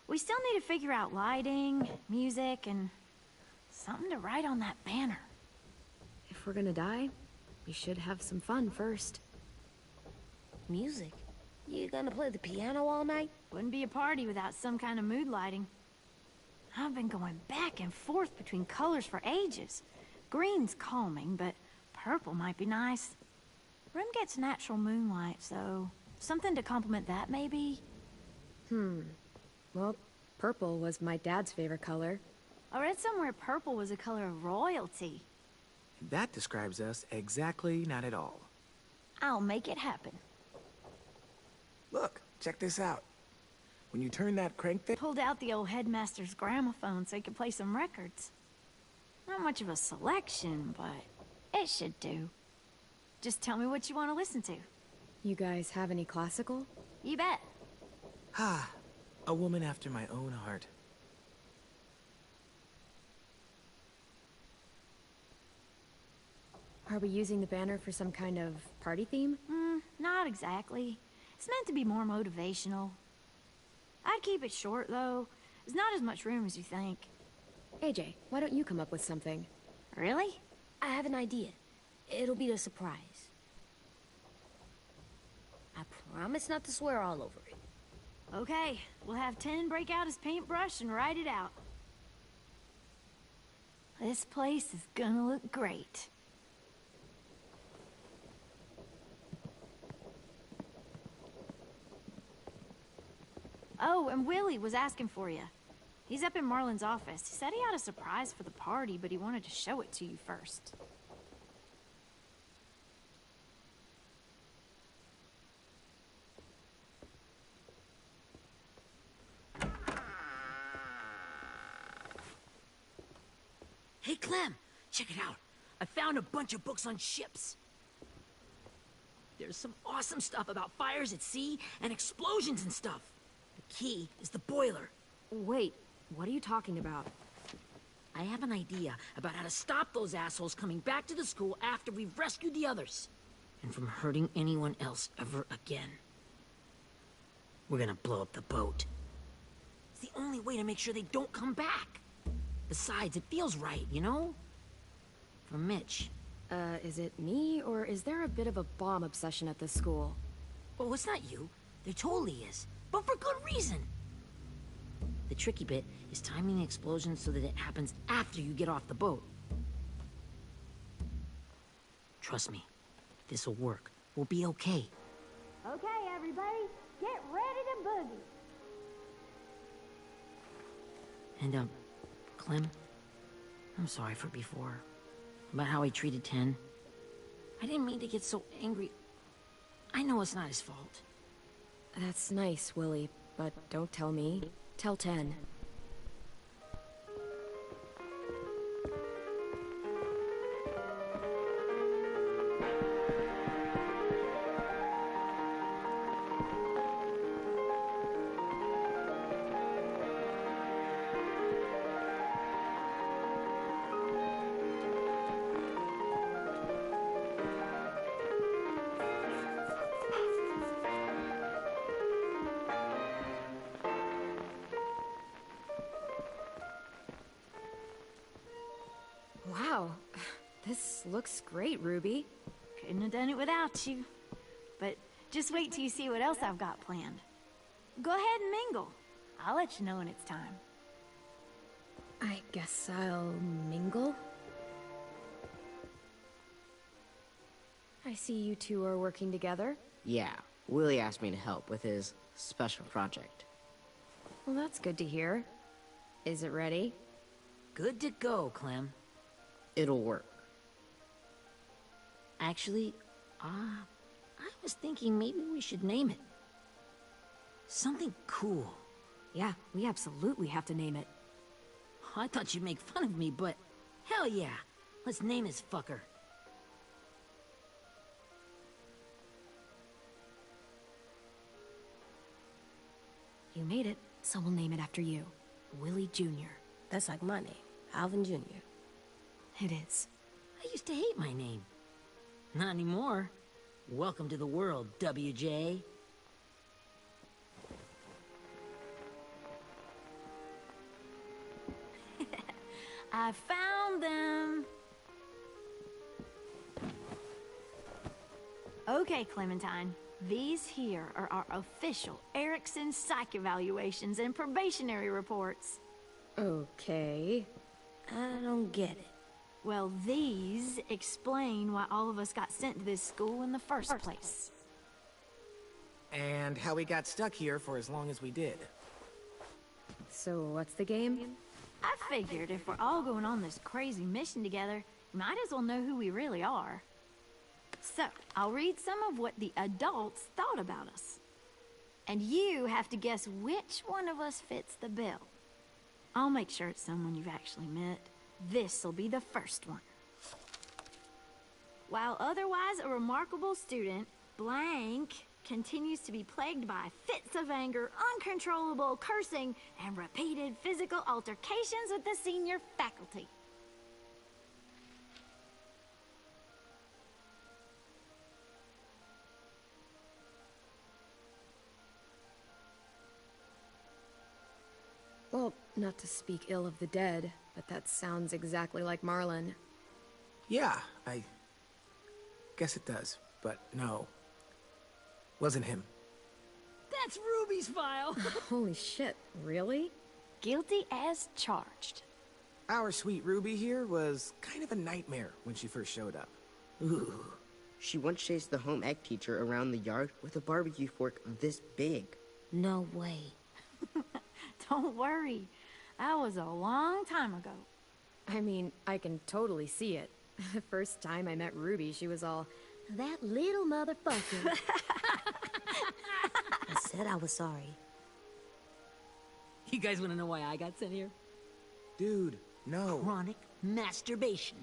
We still need to figure out lighting, music, and something to write on that banner. If we're gonna die, we should have some fun first. Music? You gonna play the piano all night? Wouldn't be a party without some kind of mood lighting. I've been going back and forth between colors for ages. Green's calming, but purple might be nice. Room gets natural moonlight, so something to complement that, maybe? Well, purple was my dad's favorite color. I read somewhere purple was a color of royalty. That describes us exactly not at all. I'll make it happen. Look, check this out. When you turn that crank thing... Pulled out the old headmaster's gramophone so he could play some records. Not much of a selection, but it should do. Just tell me what you want to listen to. You guys have any classical? You bet. Ah, a woman after my own heart. Are we using the banner for some kind of party theme? Not exactly. It's meant to be more motivational. I'd keep it short, though. There's not as much room as you think. AJ, why don't you come up with something? Really? I have an idea. It'll be a surprise. I promise not to swear all over it. Okay, we'll have 10 break out his paintbrush and write it out. This place is gonna look great. Oh, and Willie was asking for you. He's up in Marlin's office. He said he had a surprise for the party, but he wanted to show it to you first. Hey, Clem, check it out. I found a bunch of books on ships. There's some awesome stuff about fires at sea and explosions and stuff. The key is the boiler. Wait, what are you talking about? I have an idea about how to stop those assholes coming back to the school after we've rescued the others. And from hurting anyone else ever again. We're gonna blow up the boat. It's the only way to make sure they don't come back. Besides, it feels right, you know? For Mitch. Is it me, or is there a bit of a bomb obsession at this school? Oh, it's not you. There totally is. But for good reason. The tricky bit is timing the explosion so that it happens after you get off the boat. Trust me, this'll work. We'll be okay. Okay, everybody, get ready to boogie. And, Clem, I'm sorry for before. About how he treated Ten. I didn't mean to get so angry. I know it's not his fault. That's nice, Willie, but don't tell me. Tell 10. Wow, this looks great, Ruby. Couldn't have done it without you. But just wait till you see what else I've got planned. Go ahead and mingle. I'll let you know when it's time. I guess I'll mingle? I see you two are working together. Yeah, Willie asked me to help with his special project. Well, that's good to hear. Is it ready? Good to go, Clem. It'll work. Actually, I was thinking maybe we should name it. Something cool. Yeah, we absolutely have to name it. I thought you'd make fun of me, but hell yeah. Let's name this fucker. You made it, so we'll name it after you. Willie Jr. That's like my name, Alvin Jr. It is. I used to hate my name. Not anymore. Welcome to the world, WJ. I found them. Okay, Clementine. These here are our official Erickson psych evaluations and probationary reports. Okay. I don't get it. Well, these explain why all of us got sent to this school in the first place. And how we got stuck here for as long as we did. So what's the game? I figured if we're all going on this crazy mission together, we might as well know who we really are. So, I'll read some of what the adults thought about us. And you have to guess which one of us fits the bill. I'll make sure it's someone you've actually met. This'll be the first one. While otherwise a remarkable student, blank continues to be plagued by fits of anger, uncontrollable cursing, and repeated physical altercations with the senior faculty. Well, not to speak ill of the dead, but that sounds exactly like Marlon. Yeah, I guess it does, but no. Wasn't him. That's Ruby's file. Holy shit, really? Guilty as charged. Our sweet Ruby here was kind of a nightmare when she first showed up. Ooh. She once chased the home ec teacher around the yard with a barbecue fork this big. No way. Don't worry. That was a long time ago. I mean, I can totally see it. The first time I met Ruby, she was all, "That little motherfucker." I said I was sorry. You guys want to know why I got sent here? Dude, No. Chronic masturbation.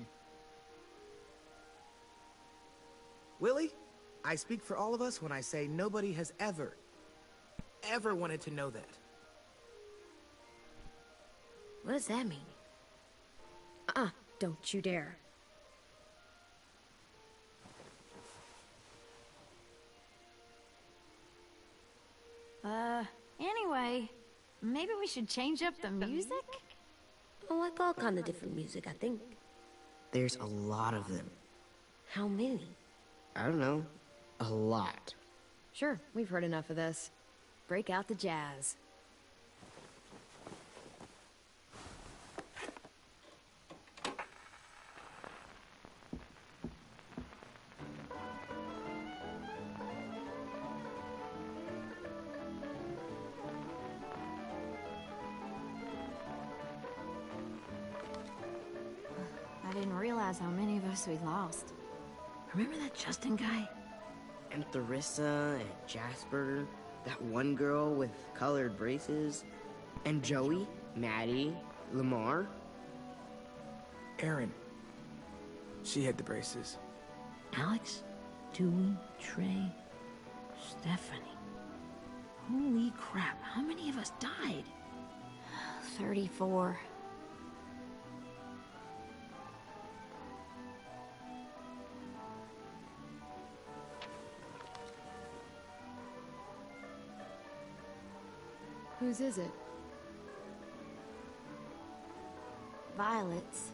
Willie, I speak for all of us when I say nobody has ever wanted to know that. What does that mean? Don't you dare. Anyway, maybe we should change up the music? I like all kind of different music, I think. There's a lot of them. How many? I don't know. A lot. Sure, we've heard enough of this. Break out the jazz. I didn't realize how many of us we lost. Remember that Justin guy? And Theresa and Jasper, that one girl with colored braces, and Joey, Maddie, Lamar. Erin. She had the braces. Alex, Dewey, Trey, Stephanie. Holy crap, how many of us died? 34. Whose is it? Violet's.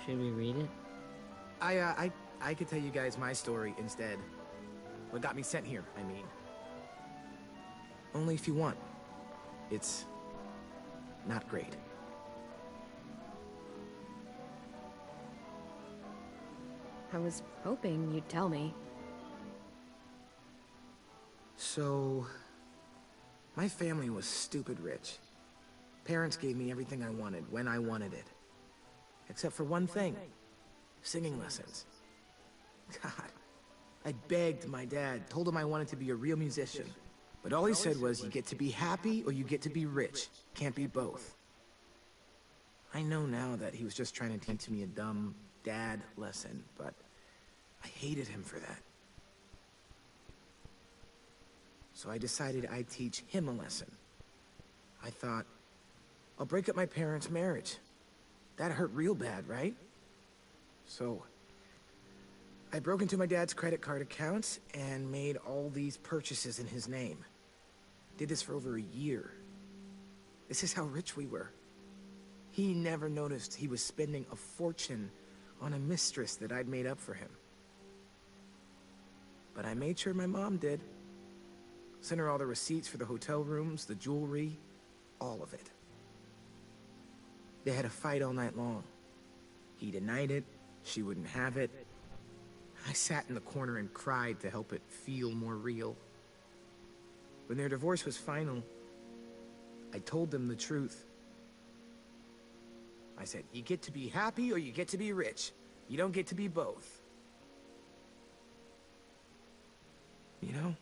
Should we read it? I could tell you guys my story instead. What got me sent here, I mean. Only if you want. It's not great. I was hoping you'd tell me. So, my family was stupid rich. Parents gave me everything I wanted, when I wanted it. Except for one thing. Singing lessons. God. I begged my dad, told him I wanted to be a real musician. But all he said was, you get to be happy or you get to be rich. Can't be both. I know now that he was just trying to teach me a dumb dad lesson, but I hated him for that. So I decided I'd teach him a lesson. I thought, I'll break up my parents' marriage. That hurt real bad, right? So I broke into my dad's credit card accounts and made all these purchases in his name. Did this for over a year. This is how rich we were. He never noticed he was spending a fortune on a mistress that I'd made up for him. But I made sure my mom did. Sent her all the receipts for the hotel rooms, the jewelry, all of it. They had a fight all night long. He denied it, she wouldn't have it. I sat in the corner and cried to help it feel more real. When their divorce was final, I told them the truth. I said, you get to be happy or you get to be rich. You don't get to be both. You know?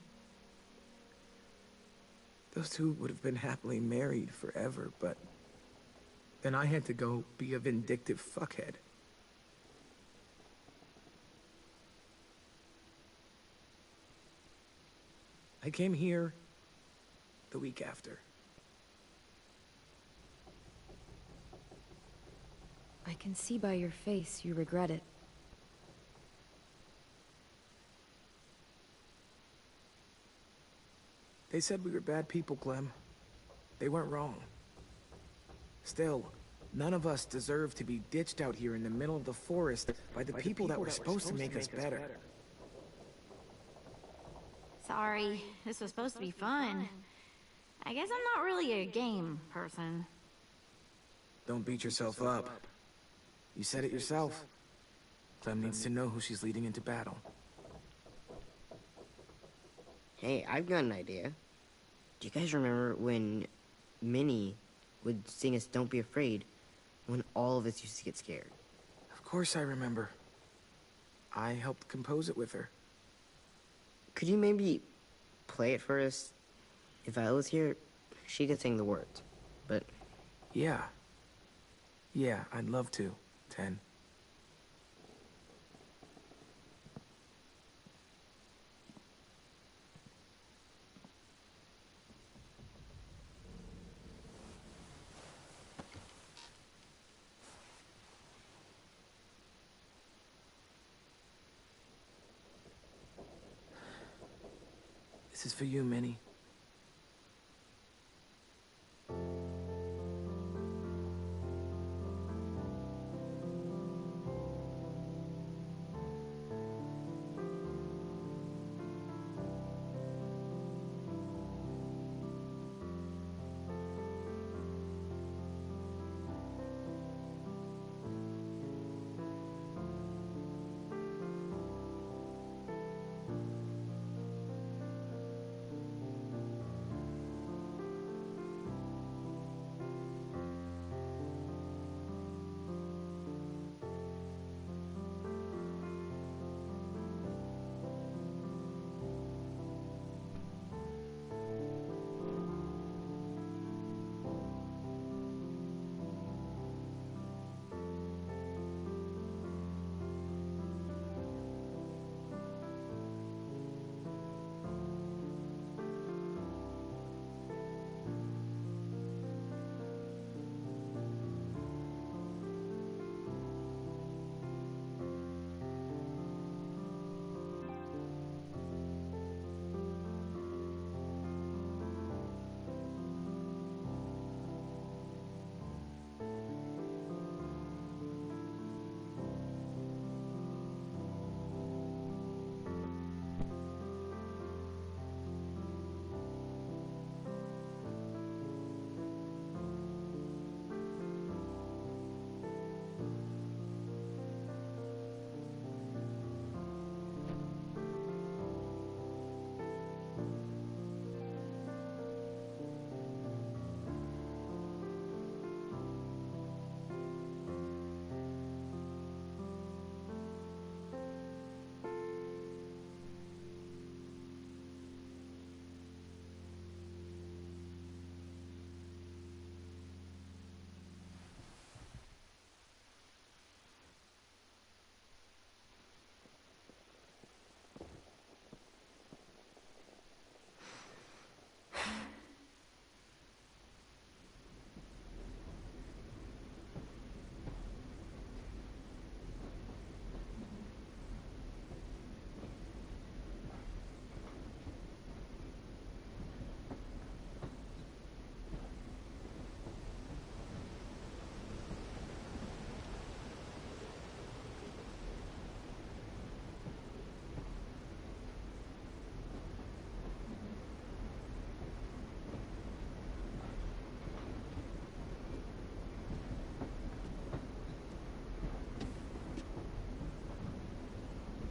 Those two would have been happily married forever, but then I had to go be a vindictive fuckhead. I came here the week after. I can see by your face you regret it. They said we were bad people, Clem. They weren't wrong. Still, none of us deserve to be ditched out here in the middle of the forest by the people that were supposed to make us better. Sorry, this was supposed to be fun. I guess I'm not really a game person. Don't beat yourself up. You said it yourself. Clem needs to know who she's leading into battle. Hey, I've got an idea. Do you guys remember when Minnie would sing us Don't Be Afraid when all of us used to get scared? Of course I remember. I helped compose it with her. Could you maybe play it for us? If Viola's here, she could sing the words. but... Yeah. Yeah, I'd love to, 10. This is for you, Minnie.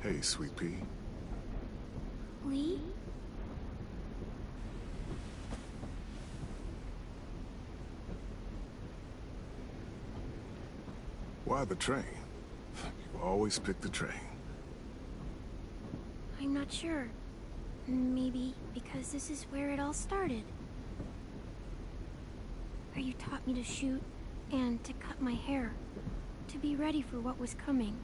Hey, Sweet Pea. Lee? Why the train? You always pick the train. I'm not sure. Maybe because this is where it all started. Where you taught me to shoot and to cut my hair. To be ready for what was coming.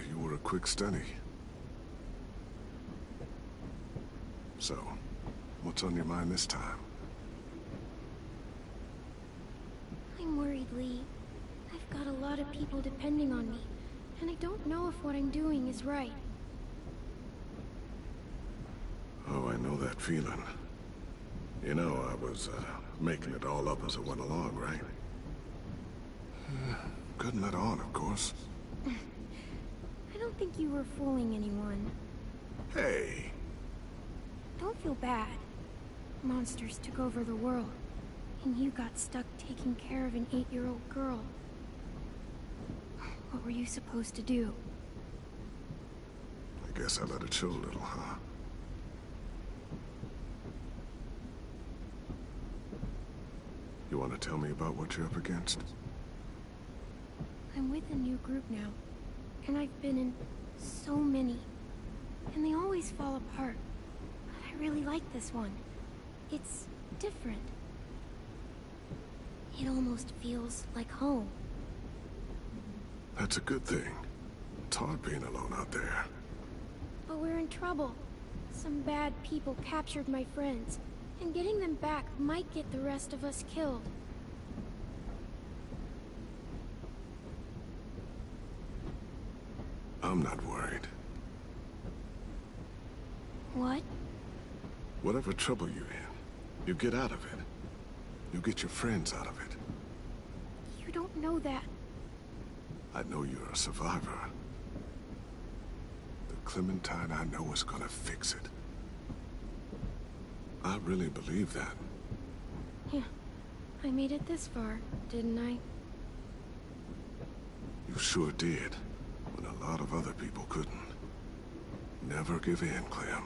You were a quick study. So, what's on your mind this time? I'm worried, Lee. I've got a lot of people depending on me, and I don't know if what I'm doing is right. Oh, I know that feeling. You know, I was making it all up as I went along, right? Couldn't let on, of course. I don't think you were fooling anyone. Hey! Don't feel bad. Monsters took over the world, and you got stuck taking care of an 8-year-old girl. What were you supposed to do? I guess I let it show a little, huh? You want to tell me about what you're up against? I'm with a new group now, and I've been in so many, and they always fall apart. But I really like this one. It's different. It almost feels like home. That's a good thing. It's hard being alone out there. But we're in trouble. Some bad people captured my friends, and getting them back might get the rest of us killed. I'm not worried. What? Whatever trouble you're in, you get out of it. You get your friends out of it. You don't know that. I know you're a survivor. The Clementine I know is gonna fix it. I really believe that. Yeah, I made it this far, didn't I? You sure did, when a lot of other people couldn't. Never give in, Clem.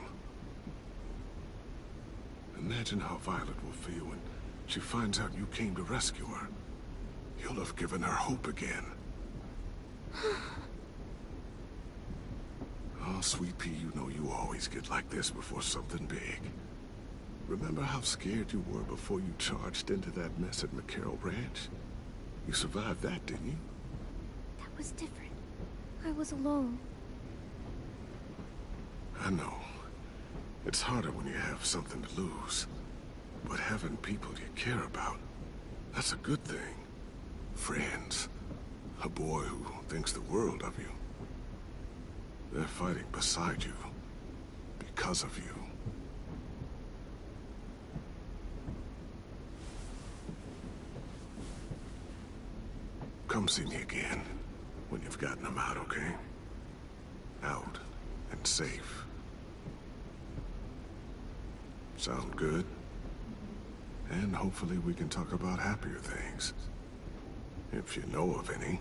Imagine how Violet will feel when she finds out you came to rescue her. You'll have given her hope again. Oh, sweet pea, you know you always get like this before something big. Remember how scared you were before you charged into that mess at McCarroll Ranch? You survived that, didn't you? That was different. I was alone. I know. It's harder when you have something to lose. But having people you care about, that's a good thing. Friends. A boy who thinks the world of you. They're fighting beside you. Because of you. Come see me again. When you've gotten them out, okay? Out and safe. Sound good? And hopefully we can talk about happier things. If you know of any.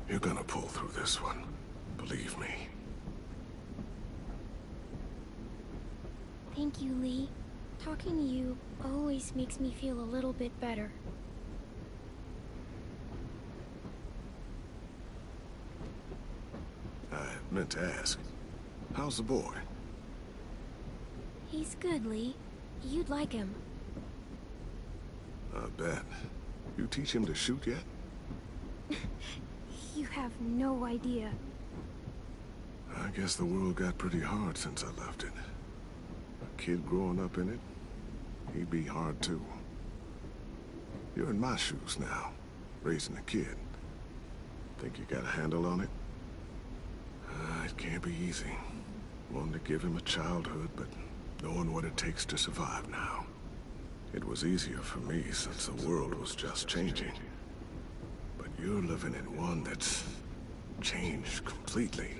You're gonna pull through this one. Believe me. Thank you, Lee. Talking to you always makes me feel a little bit better. I meant to ask. How's the boy? He's good, Lee. You'd like him. I bet. You teach him to shoot yet? You have no idea. I guess the world got pretty hard since I left it. A kid growing up in it, he'd be hard too. You're in my shoes now, raising a kid. Think you got a handle on it? It can't be easy. Wanting to give him a childhood, but knowing what it takes to survive now. It was easier for me since the world was just changing. But you're living in one that's changed completely.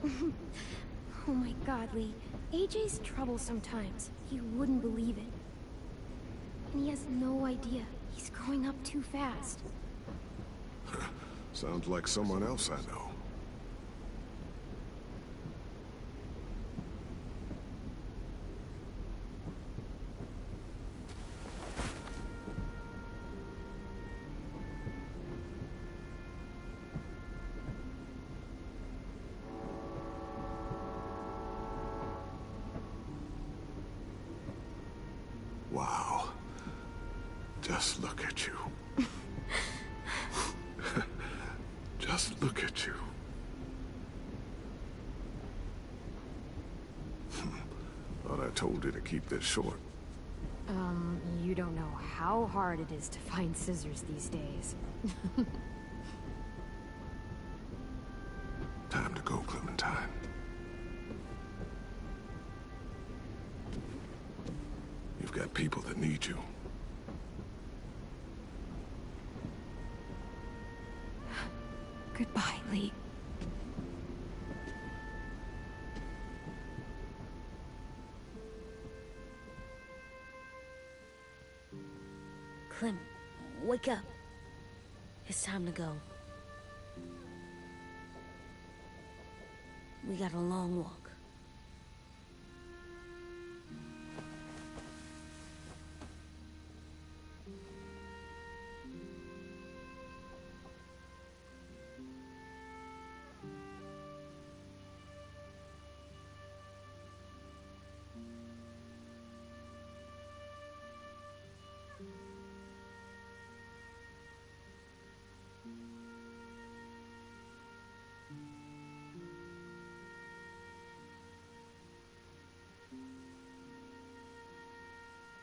Oh my god, Lee. AJ's trouble sometimes. You wouldn't believe it. And he has no idea. He's growing up too fast. Sounds like someone else I know. Wow. Just look at you. Just look at you. Thought I told you to keep this short. You don't know how hard it is to find scissors these days. Time to go, Clementine. You've got people that need you. Goodbye, Lee. Clem, wake up. It's time to go. We got a long walk.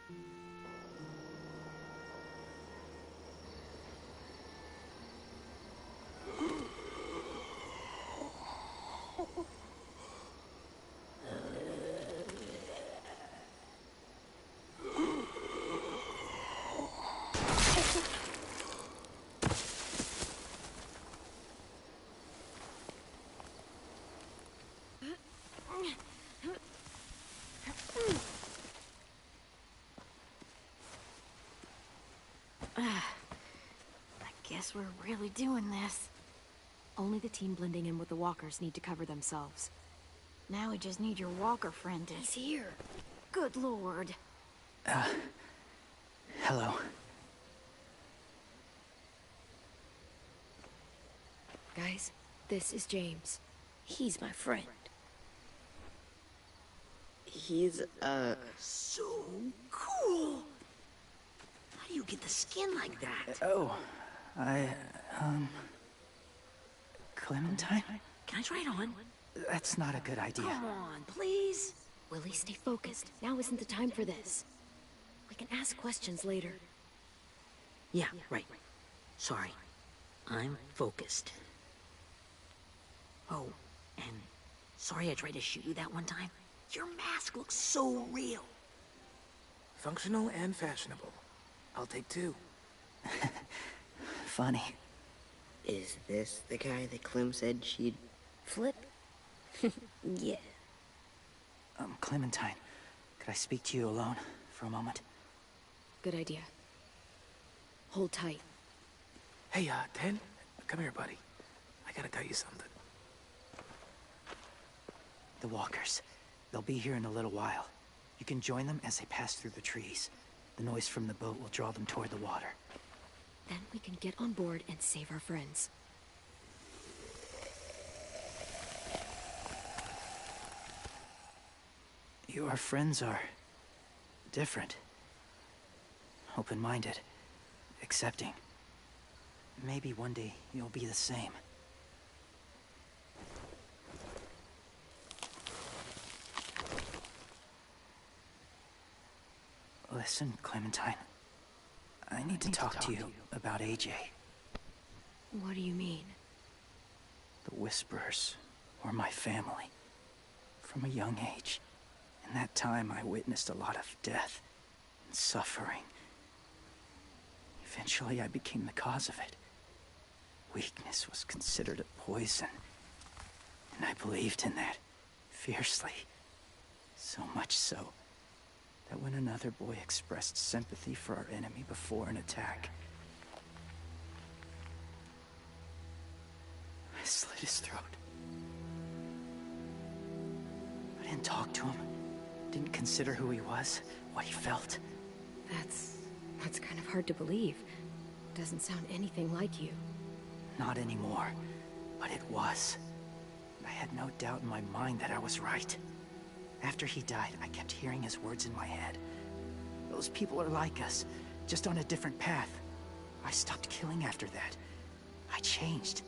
I guess we're really doing this. Only the team blending in with the walkers need to cover themselves. Now we just need your walker friend to... He's here. Good lord. Hello. Guys, this is James. He's my friend. He's, So cool! How do you get the skin like that? Oh, Clementine? Can I try it on? That's not a good idea. Come on, please. Willie, stay focused. Now isn't the time for this. We can ask questions later. Yeah, right. Sorry. I'm focused. Oh, and sorry I tried to shoot you that one time. Your mask looks so real. Functional and fashionable. I'll take two. Funny. is this the guy that Clem said she'd... Flip? Yeah. Clementine, could I speak to you alone for a moment? Good idea. Hold tight. Hey, Ten? Come here, buddy. I gotta tell you something. The walkers. They'll be here in a little while. You can join them as they pass through the trees. The noise from the boat will draw them toward the water. Then we can get on board and save our friends. Your friends are... different. Open-minded. Accepting. Maybe one day you'll be the same. Listen, Clementine. I need to talk to you about AJ. What do you mean? The Whisperers were my family. From a young age. In that time, I witnessed a lot of death and suffering. Eventually, I became the cause of it. Weakness was considered a poison. And I believed in that, fiercely. So much so, that when another boy expressed sympathy for our enemy before an attack, I slit his throat. I didn't talk to him. Didn't consider who he was, what he felt. That's kind of hard to believe. Doesn't sound anything like you. Not anymore, but it was. I had no doubt in my mind that I was right. After he died, I kept hearing his words in my head. Those people are like us, just on a different path. I stopped killing after that. I changed.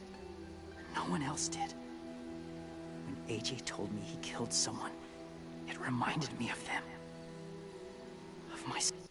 No one else did. When AJ told me he killed someone, it reminded me of them. Of myself.